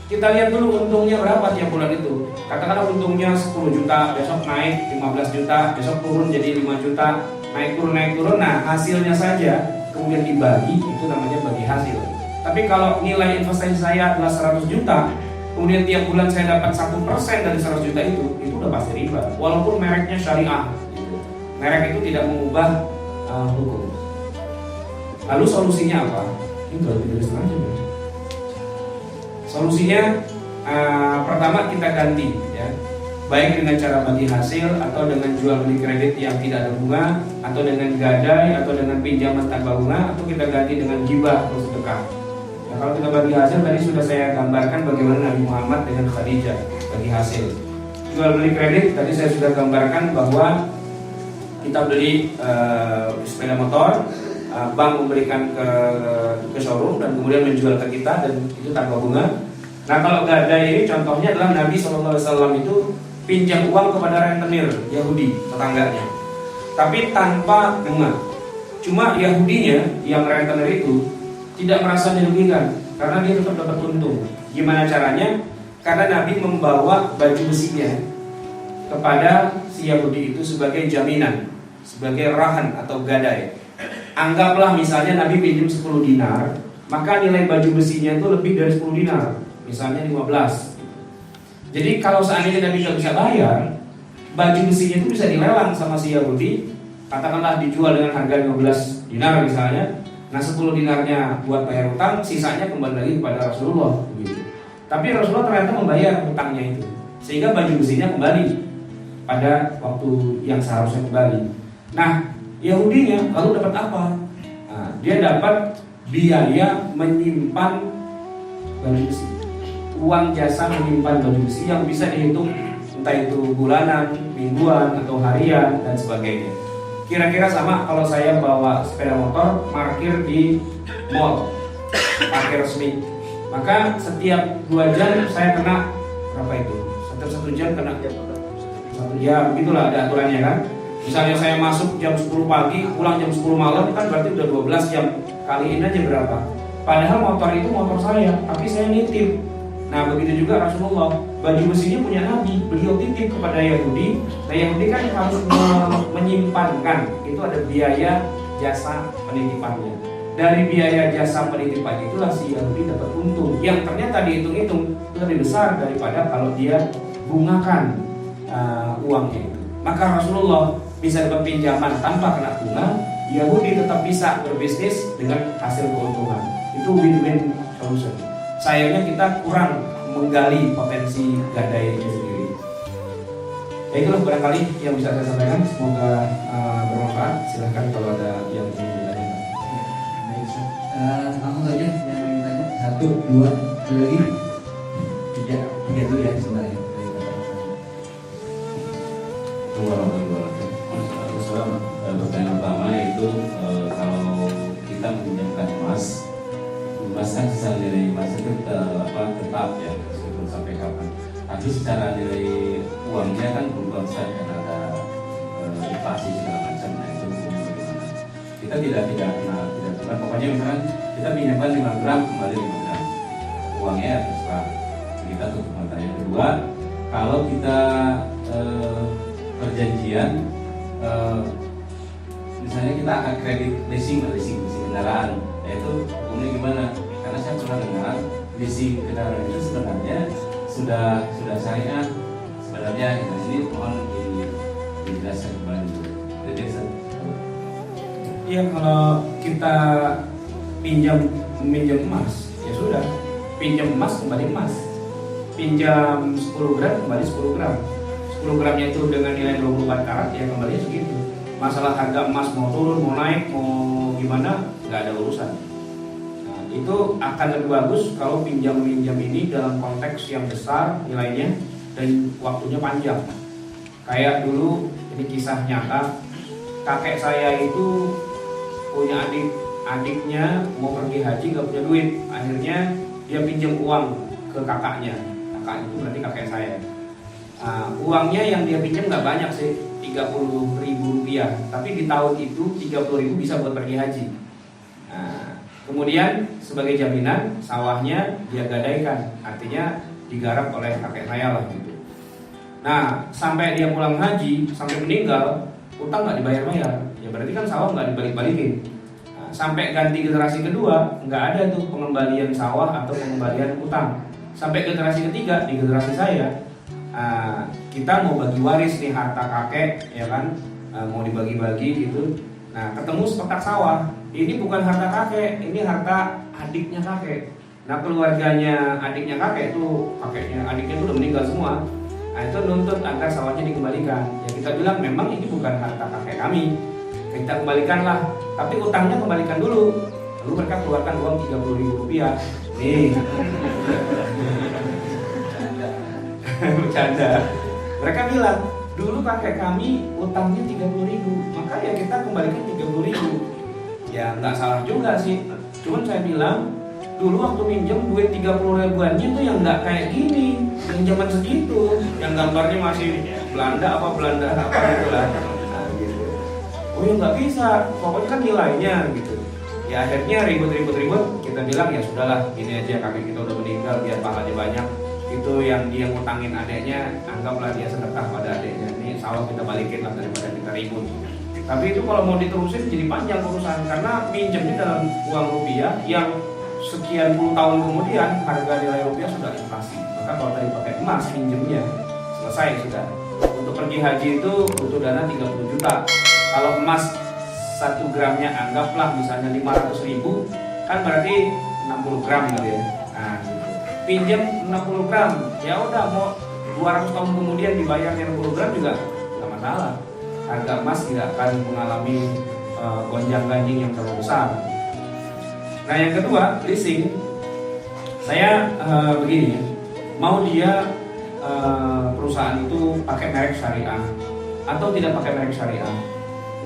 Kita lihat dulu untungnya berapa tiap bulan itu. Katakanlah untungnya 10 juta, besok naik 15 juta, besok turun jadi 5 juta, naik turun. Nah hasilnya saja kemudian dibagi, itu namanya bagi hasil. Tapi kalau nilai investasi saya adalah 100 juta, kemudian tiap bulan saya dapat 1% dari 100 juta itu udah pasti riba. Walaupun mereknya syariah, merek itu tidak mengubah hukum. Lalu solusinya apa? Itu tulis aja. Solusinya pertama kita ganti, ya, baik dengan cara bagi hasil atau dengan jual beli kredit yang tidak ada bunga, atau dengan gadai, atau dengan pinjaman tanpa bunga, atau kita ganti dengan hibah atau sedekah. Nah, kalau kita bagi hasil tadi sudah saya gambarkan bagaimana Nabi Muhammad dengan Khadijah bagi hasil. Jual beli kredit tadi saya sudah gambarkan bahwa kita beli sepeda motor, bank memberikan ke showroom dan kemudian menjual ke kita dan itu tanpa bunga. Nah kalau gadai ini contohnya adalah Nabi SAW itu pinjam uang kepada rentenir Yahudi tetangganya, tapi tanpa bunga. Cuma Yahudinya yang rentenir itu tidak merasa dirugikan karena dia tetap dapat untung. Gimana caranya? Karena Nabi membawa baju besinya kepada si Yahudi itu sebagai jaminan, sebagai rahan atau gadai. Anggaplah misalnya Nabi pinjam 10 dinar, maka nilai baju besinya itu lebih dari 10 dinar, misalnya 15. Jadi kalau seandainya Nabi tidak bisa bayar, baju besinya itu bisa dilelang sama si Yahudi, katakanlah dijual dengan harga 15 dinar misalnya. Nah 10 dinarnya buat bayar utang, sisanya kembali lagi kepada Rasulullah gitu. Tapi Rasulullah ternyata membayar utangnya itu, sehingga baju besinya kembali pada waktu yang seharusnya kembali. Nah Yahudinya lalu dapat apa? Nah, dia dapat biaya menyimpan baju besi, uang jasa menyimpan baju besi yang bisa dihitung entah itu bulanan, mingguan, atau harian dan sebagainya. Kira-kira sama kalau saya bawa sepeda motor parkir di mall, parkir resmi, maka setiap 2 jam saya kena berapa itu? Setiap 1 jam kena 1 jam, begitulah ada aturannya kan. Misalnya saya masuk jam 10 pagi, pulang jam 10 malam, kan berarti udah 12 jam. Kaliin aja berapa. Padahal motor itu motor saya, tapi saya nitip. Nah begitu juga Rasulullah, baju besinya punya Nabi, beliau titip kepada Yahudi. Nah Yahudi kan harus menyimpankan, itu ada biaya jasa penitipannya. Dari biaya jasa penitipan itulah si Yahudi dapat untung, yang ternyata dihitung-hitung lebih besar daripada kalau dia bungakan uangnya itu. Maka Rasulullah bisa dapat pinjaman tanpa kena bunga, Yahudi tetap bisa berbisnis dengan hasil keuntungan. Itu win-win solution. Sayangnya kita kurang menggali potensi gadai itu sendiri. Ya itulah barangkali yang bisa saya sampaikan. Semoga bermanfaat. Silahkan kalau ada yang ingin ditanyakan. Langsung saja yang ingin tanya. 1, 2, lagi 3 dulu ya sebenarnya. Pertanyaan pertama yaitu kalau kita meminjamkan emas kan secara nilai emas itu tetap ya meskipun sampai kapan. Tapi secara nilai uangnya kan berubah besar karena ada inflasi segala macam. Nah itu bagaimana? Kita tidak pokoknya misalkan kita pinjamkan 5 gram kembali 5 gram, uangnya terserah kita tutup mata. Yang kedua, kalau kita perjanjian misalnya kita akan kredit leasing kendaraan, yaitu hukumnya gimana? Karena saya pernah dengar leasing kendaraan itu sebenarnya sudah syariah sebenarnya. Kita sini mohon dijelaskan kembali. Iya, kalau kita meminjam emas, ya sudah, pinjam emas kembali emas. Pinjam 10 gram kembali 10 gram. 10 gramnya itu dengan nilai 24 karat ya kembali segitu. Masalah harga emas mau turun, mau naik, mau gimana, nggak ada urusan. Nah, itu akan lebih bagus kalau pinjam-pinjam ini dalam konteks yang besar nilainya dan waktunya panjang. Kayak dulu, ini kisah nyata, kakek saya itu punya adiknya mau pergi haji nggak punya duit, akhirnya dia pinjam uang ke kakaknya. Kakak itu berarti kakek saya. Uangnya yang dia pinjam nggak banyak sih, 30.000 rupiah, tapi di tahun itu 30.000 bisa buat pergi haji. Kemudian sebagai jaminan sawahnya dia gadaikan, artinya digarap oleh kakek saya lah gitu. Nah, sampai dia pulang haji, sampai meninggal, utang nggak dibayar-bayar, ya berarti kan sawah nggak dibalik-balikin. Sampai ganti generasi kedua, nggak ada tuh pengembalian sawah atau pengembalian utang. Sampai generasi ketiga, di generasi saya, kita mau bagi waris nih harta kakek, ya kan, mau dibagi-bagi gitu. Nah, ketemu sepetak sawah. Ini bukan harta kakek, ini harta adiknya kakek. Nah, keluarganya adiknya kakek tuh, kakeknya adiknya tuh udah meninggal semua. Nah, itu nuntut agar sawahnya dikembalikan. Ya kita bilang memang ini bukan harta kakek kami, kita kembalikanlah. Tapi utangnya kembalikan dulu. Lalu mereka keluarkan uang 30.000 rupiah. Nih, bercanda. Mereka bilang dulu kakek kami utangnya 30.000, maka ya kita kembalikan 30.000. Ya nggak salah juga sih. Cuman saya bilang dulu waktu minjem duit 30 ribuannya tuh yang nggak kayak gini, yang zaman segitu, yang gambarnya masih Belanda apa gitu lah. Nah, gitu. Oh ya nggak bisa, pokoknya kan nilainya gitu. Ya akhirnya ribut, kita bilang ya sudahlah, gini aja, kakek kita udah meninggal, biar pahalanya banyak. Itu yang dia ngutangin adeknya, anggaplah dia sedekah pada adeknya. Ini sawah kita balikin lah daripada kita ribut. Tapi itu kalau mau diterusin jadi panjang urusan, karena minjemnya dalam uang rupiah yang sekian puluh tahun kemudian harga nilai rupiah sudah inflasi. Maka kalau tadi pakai emas minjemnya selesai sudah. Untuk pergi haji itu butuh dana 30 juta. Kalau emas 1 gramnya anggaplah misalnya 500.000, kan berarti 60 gram gitu ya. Nah, gitu. Pinjam 60 gram, ya udah mau 200 tahun kemudian dibayarnya 60 gram juga nggak masalah. Harga emas tidak akan mengalami gonjang-ganjing yang terlalu besar. Nah, yang kedua, leasing. Saya begini, mau dia perusahaan itu pakai merek syariah atau tidak pakai merek syariah,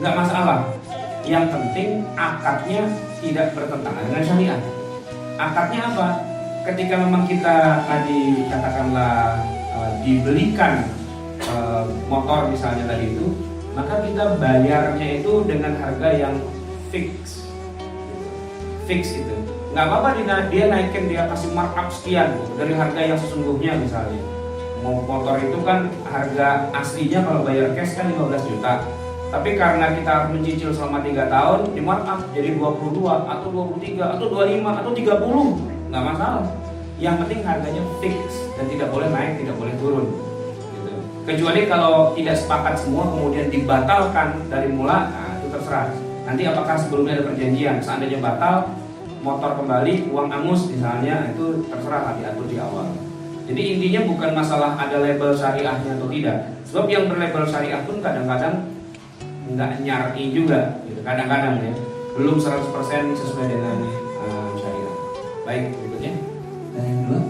nggak masalah. Yang penting akadnya tidak bertentangan dengan syariah. Akadnya apa? Ketika memang kita tadi katakanlah dibelikan motor misalnya tadi itu, maka kita bayarnya itu dengan harga yang fix itu. Nggak apa-apa dia naikin, dia kasih markup sekian dari harga yang sesungguhnya misalnya. Motor itu kan harga aslinya kalau bayar cash kan 15 juta. Tapi karena kita harus mencicil selama 3 tahun, di markup jadi 22 atau 23 atau 25 atau 30, nggak masalah. Yang penting harganya fix dan tidak boleh naik, tidak boleh turun. Kecuali kalau tidak sepakat semua kemudian dibatalkan dari mula, nah itu terserah. Nanti apakah sebelumnya ada perjanjian, seandainya batal, motor kembali, uang angus misalnya, itu terserah diatur di awal. Jadi intinya bukan masalah ada label syariahnya atau tidak. Sebab yang berlabel syariah pun kadang-kadang nggak nyari juga, gitu. Kadang-kadang ya, belum 100% sesuai dengan syariah. Baik, berikutnya. Dan yang kedua,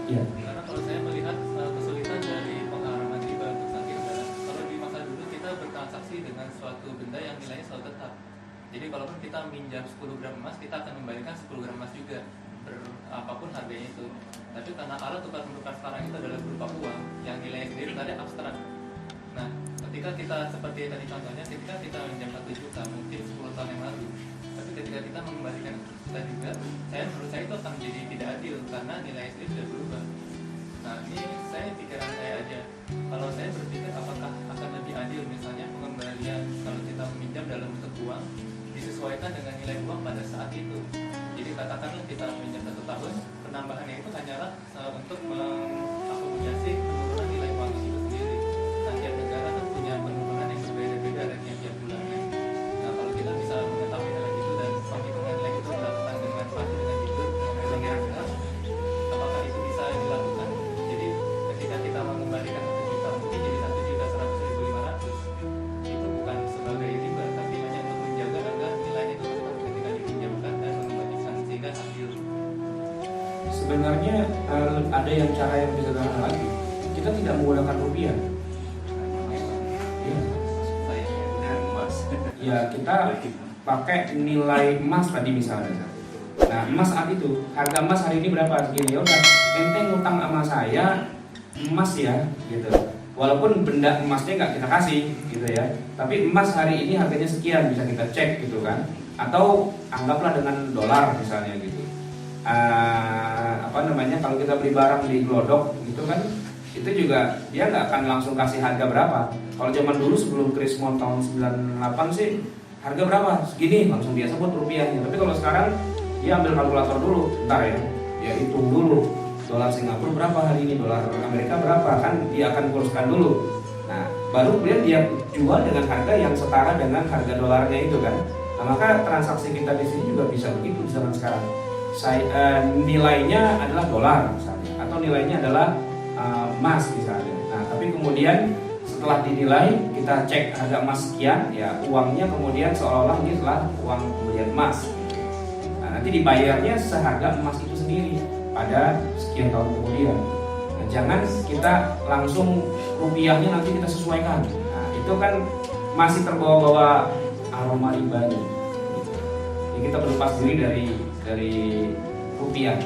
ya. Karena kalau saya melihat kesulitan dari pengharaman riba untuk sakit adalah kalau di masa dulu kita bertransaksi dengan suatu benda yang nilainya selalu tetap. Jadi kalaupun kita minjam 10 gram emas, kita akan membalikan 10 gram emas juga apapun harganya itu. Tapi karena alat tukar menukar sekarang itu adalah berupa uang yang nilainya sendiri tadi abstrak. Nah, ketika kita seperti tadi contohnya, ketika kita minjam 1 juta mungkin 10 tahun yang lalu, tapi ketika kita mengembalikan 1 juta juga, menurut saya itu akan menjadi tidak adil karena nilai sendiri sudah berubah. Nah, ini saya pikiran saya aja. Kalau saya berpikir apakah akan lebih adil misalnya pengembalian kalau kita meminjam dalam bentuk uang disesuaikan dengan nilai uang pada saat itu. Jadi katakanlah kita meminjam 1 tahun, penambahannya itu hanyalah untuk mengakomodasi penurunan nilai uang itu sendiri. Nah, tiap negara kan punya penurunan yang berbeda-beda dan tiap bulannya. Nah, kalau kita bisa mengetahui hal itu dan penghitungan nilai itu dilakukan dengan pasti dengan jujur, dengan jelas, apakah itu bisa dilakukan? Jadi ketika kita mengembalikan 1 juta mungkin jadi 1.100.500, itu bukan sebagai riba, tapi hanya untuk menjaga agar nilainya itu tetap ketika dipinjamkan dan mengembalikan sehingga adil. Sebenarnya ada yang cara yang lebih sederhana lagi. Kita tidak menggunakan rupiah. Ya, kita pakai nilai emas tadi misalnya. Nah, emas saat itu, harga emas hari ini berapa? Segini. Ya udah, ente ngutang sama saya emas ya, gitu. Walaupun benda emasnya nggak kita kasih, gitu ya. Tapi emas hari ini harganya sekian, bisa kita cek gitu kan. Atau anggaplah dengan dolar misalnya gitu. Kalau kita beli barang di Glodok gitu kan, itu juga dia nggak akan langsung kasih harga berapa. Kalau zaman dulu sebelum Krismon tahun 98 sih harga berapa? Segini, langsung dia sebut rupiahnya. Tapi kalau sekarang dia ambil kalkulator dulu, bentar ya, dia hitung dulu dolar Singapura berapa hari ini, dolar Amerika berapa, kan dia akan kurskan dulu. Nah, baru kemudian dia jual dengan harga yang setara dengan harga dolarnya itu kan. Nah, maka transaksi kita di sini juga bisa begitu di zaman sekarang. Nilainya adalah dolar misalnya, atau nilainya adalah emas misalnya. Nah, tapi kemudian setelah dinilai kita cek harga emas sekian, ya uangnya kemudian seolah-olah ini adalah uang pembelian emas. Nah, nanti dibayarnya seharga emas itu sendiri pada sekian tahun kemudian. Nah, jangan kita langsung rupiahnya nanti kita sesuaikan. Nah, itu kan masih terbawa-bawa aroma ribanya. Jadi kita berlepas diri dari rupiah.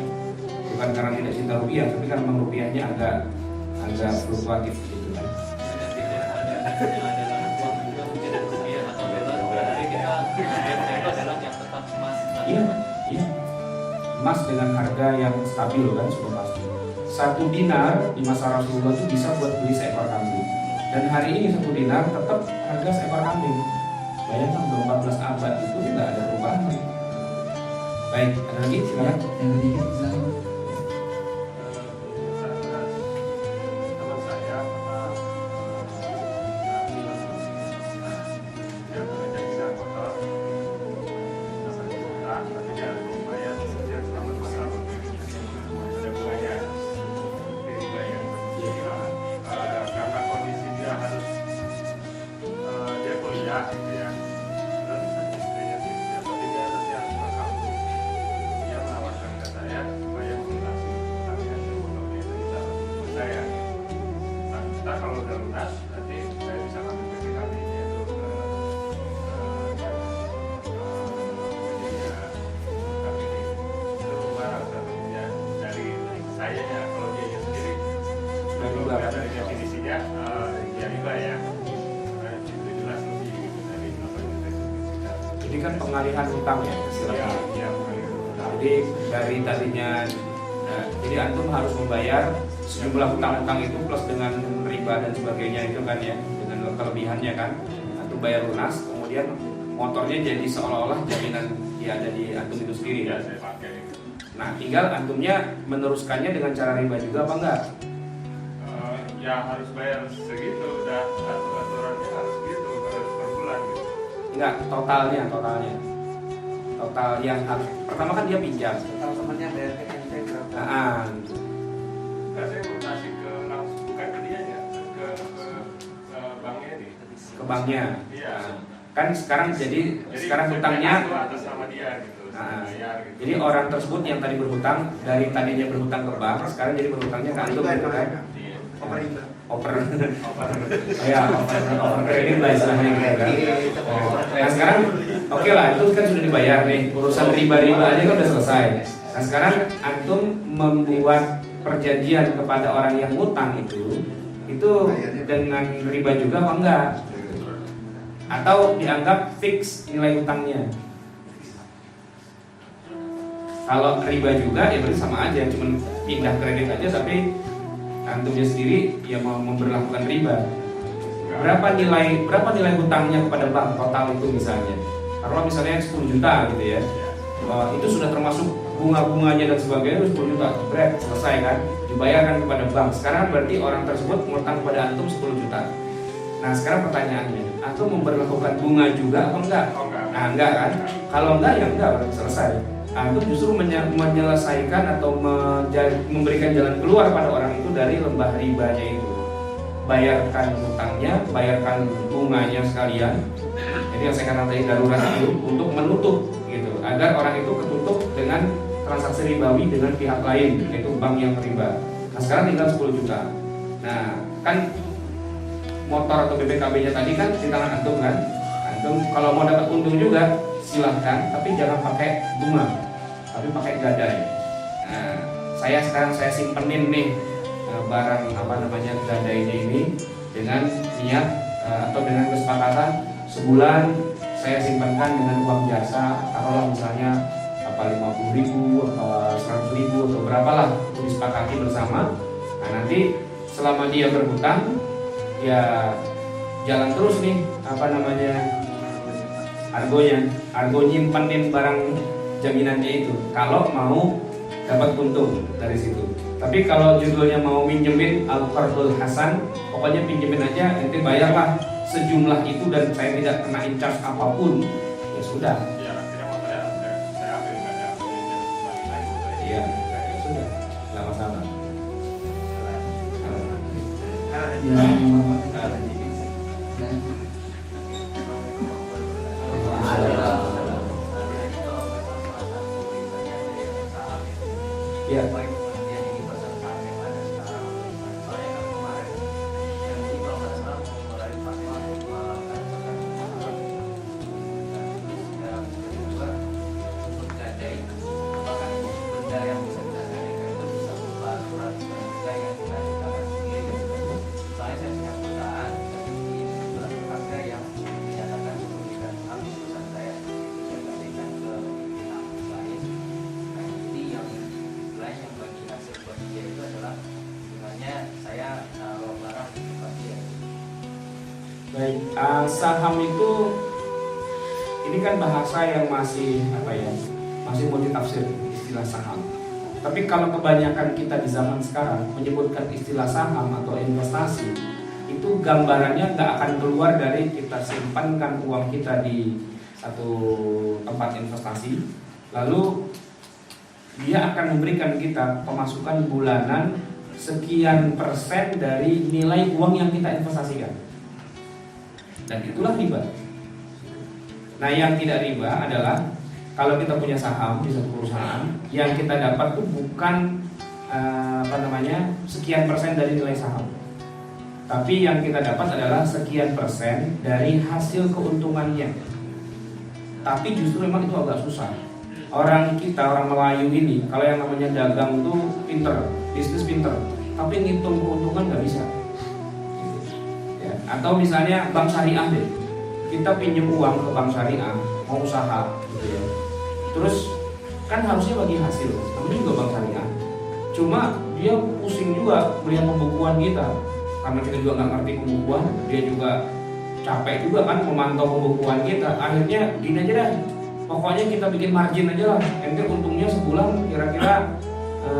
Bukan karena tidak cinta rupiah, tapi karena memang rupiahnya agak fluktuatif gitu kan. Yang adalah uang juga mungkin ada rupiah atau dolar, tapi kita itu adalah yang tetap emas. Iya. Emas dengan harga yang stabil kan sudah pasti. 1 dinar di masa Rasulullah itu bisa buat beli seekor kambing. Dan hari ini 1 dinar tetap harga seekor kambing. Bayangkan udah 14 abad itu tidak ada perubahan. Baik, ada lagi silakan. Yang ketiga silakan. Jadi kan pengalihan hutang ya istilahnya. Jadi dari tadinya, jadi antum harus membayar sejumlah hutang-hutang itu plus dengan riba dan sebagainya itu kan ya, dengan kelebihannya kan. Antum bayar lunas, kemudian motornya jadi seolah-olah jaminan dia ada di antum itu sendiri kan. Nah, tinggal antumnya meneruskannya dengan cara riba juga apa enggak? Ya harus bayar segitu, udah aturannya harus gitu, harus per bulan gitu. Enggak, total yang harus, pertama kan dia pinjam. Kalau temannya bayar ke ente berapa? Enggak, saya mau kasih ke langsung, bukan ke dia ya, ke banknya nih. Ke banknya. Iya. Kan sekarang sekarang hutangnya itu atas nama dia gitu. Bayar, gitu. Jadi orang tersebut yang tadi berhutang, dari tadinya berhutang ke bank, sekarang jadi berhutangnya ke antum gitu kan. Iya. Over kredit lah istilahnya gitu kan. Nah sekarang oke lah, itu kan sudah dibayar nih, urusan riba-riba aja kan udah selesai. Nah sekarang antum membuat perjanjian kepada orang yang ngutang itu dengan riba juga apa enggak? Atau dianggap fix nilai hutangnya? Kalau riba juga ya berarti sama aja, cuman pindah kredit aja tapi antumnya sendiri ya mau memberlakukan riba. Berapa nilai hutangnya kepada bank total itu misalnya? Kalau misalnya 10 juta gitu ya. Itu sudah termasuk bunga-bunganya dan sebagainya, 10 juta, berat selesai kan, dibayarkan kepada bank. Sekarang berarti orang tersebut ngutang kepada antum 10 juta. Nah sekarang pertanyaannya, antum memberlakukan bunga juga apa enggak? Nah enggak kan? Kalau enggak ya enggak, berarti selesai. Antum justru menyelesaikan atau memberikan jalan keluar pada orang itu dari lembah ribanya itu. Bayarkan hutangnya, bayarkan bunganya sekalian. Jadi yang saya katakan tadi darurat itu untuk menutup gitu, agar orang itu ketutup dengan transaksi ribawi dengan pihak lain, yaitu bank yang riba. Nah sekarang tinggal 10 juta. Nah kan motor atau BPKB-nya tadi kan di tangan antum kan. Antum kalau mau dapat untung juga silahkan, tapi jangan pakai bunga. tapi pakai gadai. Nah, saya simpenin nih barang gadainya ini dengan niat atau dengan kesepakatan sebulan saya simpankan dengan uang jasa, taruhlah misalnya 50.000, 100.000 atau berapalah, disepakati bersama. Nah, nanti selama dia berhutang ya jalan terus nih argo nyimpenin barang jaminannya itu kalau mau dapat untung dari situ. Tapi kalau judulnya mau minjemin al-qardul hasan, pokoknya pinjemin aja, ente bayarlah sejumlah itu dan saya tidak kena charge apapun, ya sudah. Ya akhirnya motornya saya ambil, nggak ada balik lagi. Iya, ya sudah, nggak masalah. Ya. Baik, saham itu ini kan bahasa yang masih mau ditafsir istilah saham. Tapi kalau kebanyakan kita di zaman sekarang menyebutkan istilah saham atau investasi, itu gambarannya nggak akan keluar dari kita simpankan uang kita di satu tempat investasi, lalu dia akan memberikan kita pemasukan bulanan sekian persen dari nilai uang yang kita investasikan. Dan itulah riba. Nah, yang tidak riba adalah kalau kita punya saham di satu perusahaan, yang kita dapat tuh bukan sekian persen dari nilai saham, tapi yang kita dapat adalah sekian persen dari hasil keuntungannya. Tapi justru memang itu agak susah. Orang Melayu ini, kalau yang namanya dagang tuh pinter, bisnis pinter, tapi ngitung keuntungan nggak bisa. Atau misalnya bank syariah deh, kita pinjam uang ke bank syariah mau usaha gitu ya, terus kan harusnya bagi hasil, namanya juga bank syariah, cuma dia pusing juga melihat pembukuan kita karena kita juga nggak ngerti pembukuan, dia juga capek juga kan memantau pembukuan kita. Akhirnya gini aja dah, pokoknya kita bikin margin aja lah, ente untungnya sebulan kira-kira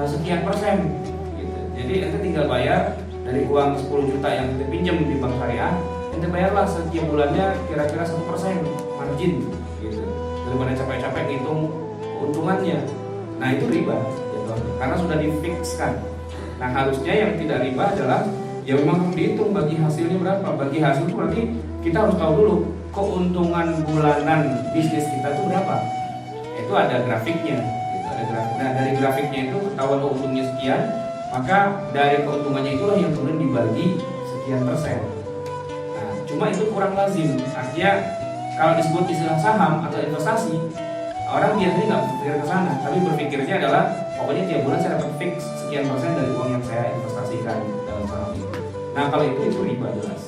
sekian persen gitu. Jadi ente tinggal bayar dari uang 10 juta yang kita pinjam di bank syariah, ente bayarlah setiap bulannya kira-kira 1% margin gitu, daripada capek-capek ngitung keuntungannya. Nah, itu riba gitu, karena sudah difikskan. Nah, harusnya yang tidak riba adalah ya memang harus dihitung bagi hasilnya berapa. Bagi hasil itu berarti kita harus tahu dulu keuntungan bulanan bisnis kita itu berapa. Itu ada grafiknya gitu, ada grafik. Nah, dari grafiknya itu ketahuan untungnya sekian, maka dari keuntungannya itulah yang kemudian dibagi sekian persen. Nah, cuma itu kurang lazim. Artinya kalau disebut istilah saham atau investasi, orang biasanya nggak berpikir ke sana, tapi berpikirnya adalah pokoknya tiap bulan saya dapat fix sekian persen dari uang yang saya investasikan dalam saham itu. Nah, kalau itu riba jelas.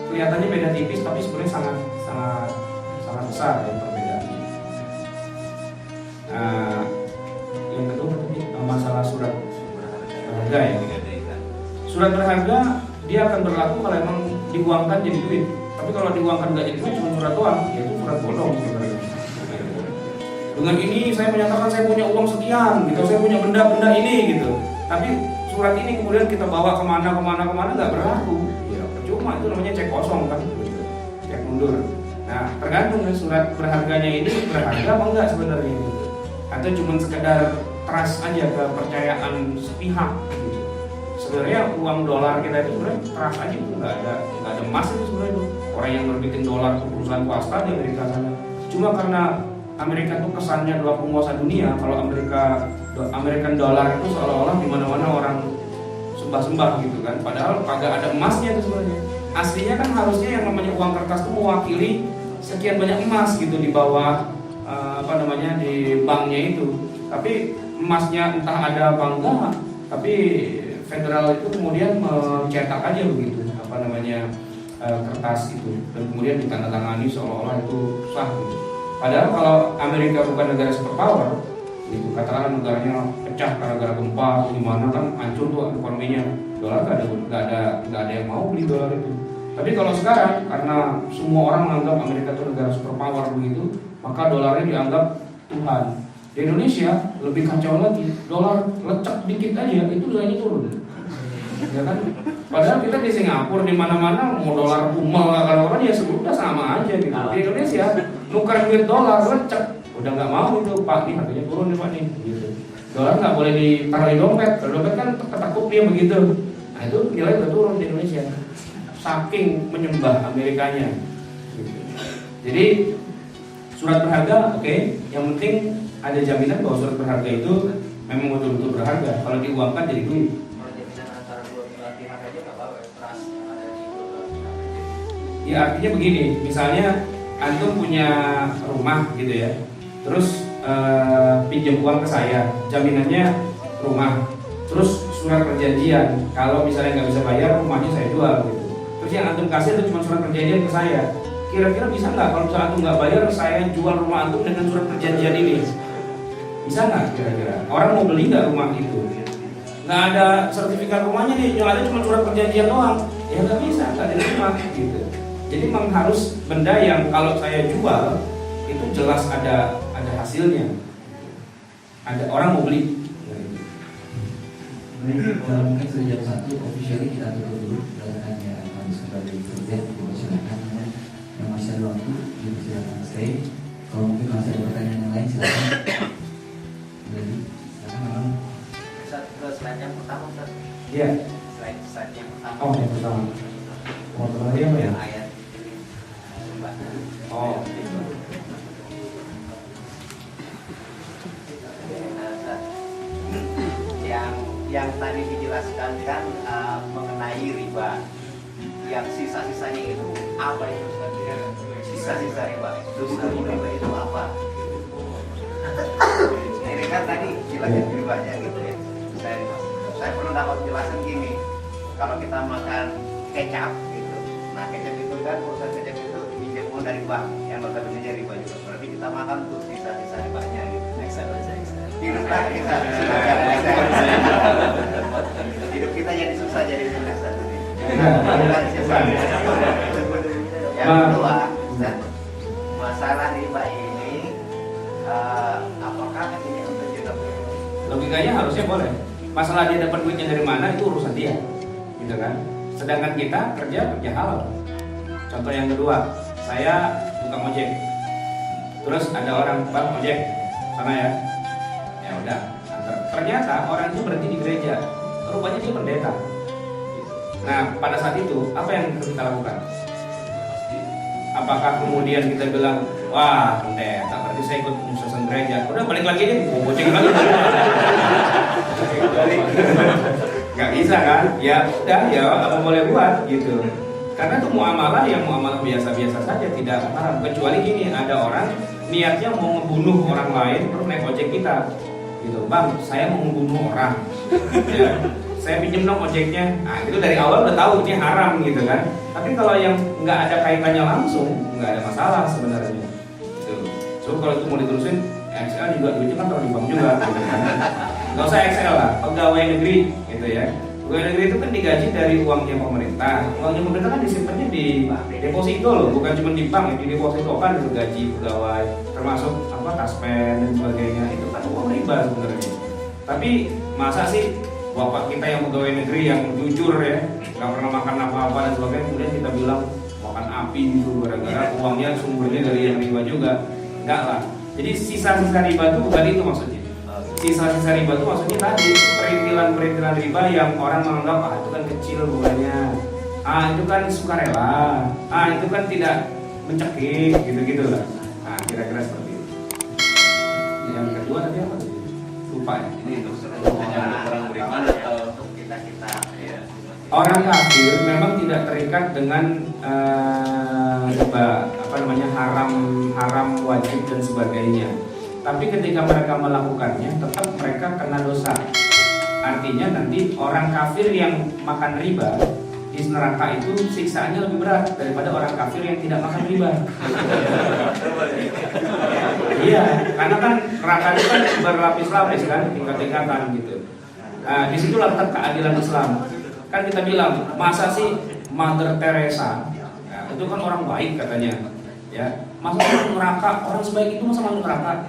Kelihatannya beda tipis, tapi sebenarnya sangat besar ya perbedaannya. Yang kedua tadi masalah surat berharga ya. Surat berharga dia akan berlaku kalau emang diuangkan jadi duit. Tapi kalau diuangkan nggak jadi duit, cuma surat doang, yaitu surat bodong sebenarnya. Dengan ini saya menyatakan saya punya uang sekian, gitu, saya punya benda-benda ini, gitu. Tapi surat ini kemudian kita bawa kemana nggak berlaku. Ya percuma, itu namanya cek kosong kan, gitu. Cek mundur. Nah, tergantung surat berharganya ini berharga apa enggak sebenarnya, gitu. Atau cuma sekedar trust aja, kepercayaan sepihak gitu. Sebenarnya uang dolar kita itu sebenarnya trust aja, itu nggak ada emas itu sebenarnya itu. Orang yang berbikin dolar itu perusahaan swasta di Amerika sana. Cuma karena Amerika itu kesannya adalah penguasa dunia, kalau American dollar itu seolah-olah di mana-mana orang sembah-sembah gitu kan. Padahal kagak ada emasnya itu sebenarnya. Aslinya kan harusnya yang namanya uang kertas itu mewakili sekian banyak emas gitu di bawah di banknya itu. tapi emasnya entah ada apa enggak, tapi federal itu kemudian mencetak aja begitu kertas itu dan kemudian ditandatangani seolah-olah itu sah gitu. Padahal kalau Amerika bukan negara superpower, itu katakanlah negaranya pecah gara-gara gempa atau gimana kan hancur tuh ekonominya, dolar nggak ada yang mau beli dolar itu. Tapi kalau sekarang karena semua orang menganggap Amerika itu negara superpower begitu, maka dolarnya dianggap Tuhan. Di Indonesia lebih kacau lagi, dolar lecek dikit aja itu nilainya turun, ya kan? Padahal kita di Singapura di mana-mana mau dolar kumal kalau ya sudah sama aja gitu. Di Indonesia nuker duit dolar lecek, udah nggak mau itu Pak, nih harganya turun nih Pak nih, gitu. Dolar nggak boleh ditaruh di dompet, kalau dompet kan ketakut dia begitu. Nah itu nilai udah turun di Indonesia, saking menyembah Amerikanya. Gitu. Jadi surat berharga, oke. Yang penting ada jaminan bahwa surat berharga itu memang betul-betul berharga. Kalau diuangkan jadi duit. Ya artinya begini, misalnya antum punya rumah gitu ya, terus pinjam uang ke saya, jaminannya rumah, terus surat perjanjian, kalau misalnya nggak bisa bayar rumahnya saya jual gitu. Terus yang antum kasih itu cuma surat perjanjian ke saya. Kira-kira bisa nggak kalau misalnya antum nggak bayar saya jual rumah antum dengan surat perjanjian ini? Bisa nggak kira-kira? Orang mau beli nggak rumah itu? Nggak ada sertifikat rumahnya nih, yang ada cuma surat perjanjian doang. Ya nggak bisa, nggak diterima gitu. Jadi memang harus benda yang kalau saya jual itu jelas ada hasilnya, ada orang mau beli. Mungkin sudah jam 1 officially kita tutup dulu. Berdasarkan ya harus kembali kerja, dipersilakan yang masih ada waktu dipersilakan stay. Kalau mungkin masih ada pertanyaan yang lain silakan. Jadi silakan memang. Slide yang pertama Ustaz. Iya. Slide yang pertama. Oh yang pertama. Mau kembali apa ya? Ayat. Oh. Yang tadi dijelaskan kan mengenai riba. Yang sisa-sisanya itu apa itu? Sisa-sisa riba. Dosa riba itu apa? Ini kan tadi jelasin ribanya gitu ya. Saya perlu dapat jelasan gini. Kalau kita makan kecap gitu, nah kecap itu kan urusan kecap itu pinjam uang dari bank, yang notabene riba juga. Berarti kita makan tuh sisa-sisa ribanya gitu. Hidup kita hidup kita jadi susah jadi sulit satu ini. Yang kedua, masalah riba ini apakah ini untuk juga? Logikanya harusnya boleh. Masalah dia dapat duitnya dari mana itu urusan dia, gitu kan? Sedangkan kita kerja halal. Contoh yang kedua, saya buka ojek, terus ada orang bang ojek sana ya, ya udah. Ternyata orang itu berhenti di gereja, rupanya dia pendeta. Nah pada saat itu apa yang kita lakukan? Apakah kemudian kita bilang, wah pendeta berarti saya ikut nyusun gereja, udah balik lagi deh, ojek lagi. Gak bisa kan? Ya udah ya apa boleh buat gitu. Karena itu muamalah yang muamalah biasa-biasa saja, tidak haram. Kecuali gini, ada orang niatnya mau membunuh orang lain terus naik ojek kita. Gitu, bang, saya mau membunuh orang. Ya, saya pinjam dong ojeknya. Nah, itu dari awal udah tahu ini haram gitu kan. Tapi kalau yang nggak ada kaitannya langsung, nggak ada masalah sebenarnya. Gitu. So kalau itu mau diterusin, XL juga duitnya kan taruh di bank juga. Gitu kan. Gak usah XL lah, pegawai negeri gitu ya. Pegawai negeri itu kan digaji dari uangnya pemerintah. Uangnya pemerintah kan disimpannya di deposito loh, bukan cuma di bank. Di deposito kan ada gaji pegawai, termasuk apa taspen dan sebagainya. Itu kan uang riba sebenarnya. Tapi masa sih bapak kita yang pegawai negeri yang jujur ya, nggak pernah makan apa-apa dan sebagainya, kemudian kita bilang makan api gitu gara-gara uangnya sumbernya dari yang riba juga? Enggak lah. Jadi sisa-sisa riba itu bukan itu maksudnya. Sisa-sisa riba itu maksudnya tadi perintilan-perintilan riba yang orang menganggap itu kan kecil bunganya, itu kan sukarela, itu kan tidak mencekik gitu-gitu lah. Nah kira-kira seperti itu. Yang kedua tadi apa? Lupa ya. Ini hanya orang beriman atau kita ya. Orang kafir memang tidak terikat dengan riba, haram wajib dan sebagainya. Tapi ketika mereka melakukannya, tetap mereka kena dosa. Artinya nanti orang kafir yang makan riba di neraka itu siksaannya lebih berat daripada orang kafir yang tidak makan riba. Iya, karena kan neraka itu kan berlapis-lapis kan, tingkat-tingkatan gitu. Nah, disitulah letak keadilan Islam. Kan kita bilang, masa sih Mother Teresa, ya, itu kan orang baik katanya, ya, masa masuk neraka, orang sebaik itu masa masuk neraka?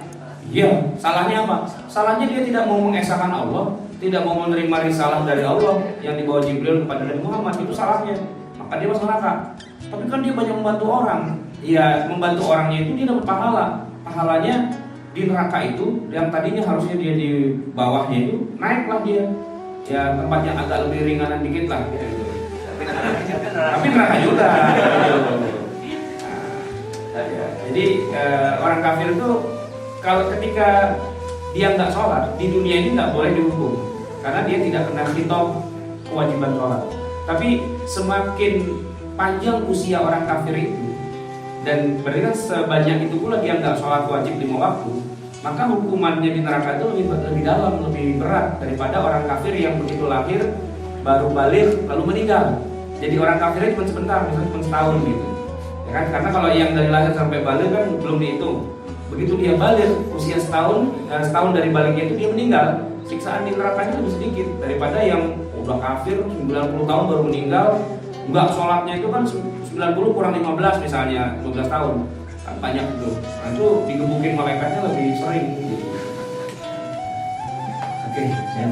Iya, salahnya apa? Salahnya dia tidak mau mengesahkan Allah, tidak mau menerima risalah dari Allah yang dibawa Jibril kepada Nabi Muhammad, itu salahnya. Maka dia masuk neraka. Tapi kan dia banyak membantu orang. Ya, membantu orangnya itu dia dapat pahala. Pahalanya di neraka itu yang tadinya harusnya dia di bawahnya itu naiklah dia. Ya, tempat yang agak lebih ringanan dikit lah gitu. Tapi neraka juga. Nah, ya. Jadi orang kafir itu kalau ketika dia nggak sholat di dunia ini nggak boleh dihukum karena dia tidak kena khitab kewajiban sholat. Tapi semakin panjang usia orang kafir itu dan berarti kan sebanyak itu pula dia nggak sholat wajib 5 waktu, maka hukumannya di neraka itu lebih dalam, lebih berat daripada orang kafir yang begitu lahir baru balik lalu meninggal. Jadi orang kafirnya cuma sebentar, misalnya cuma setahun gitu, ya kan? Karena kalau yang dari lahir sampai balik kan belum dihitung. Begitu dia balik usia setahun dari baliknya itu dia meninggal, siksaan di nerakanya lebih sedikit daripada yang udah kafir 90 tahun baru meninggal. Enggak, sholatnya itu kan 90 kurang 15 misalnya 12 tahun kan banyak itu. Nah itu digebukin malaikatnya lebih sering gitu. Oke, ya.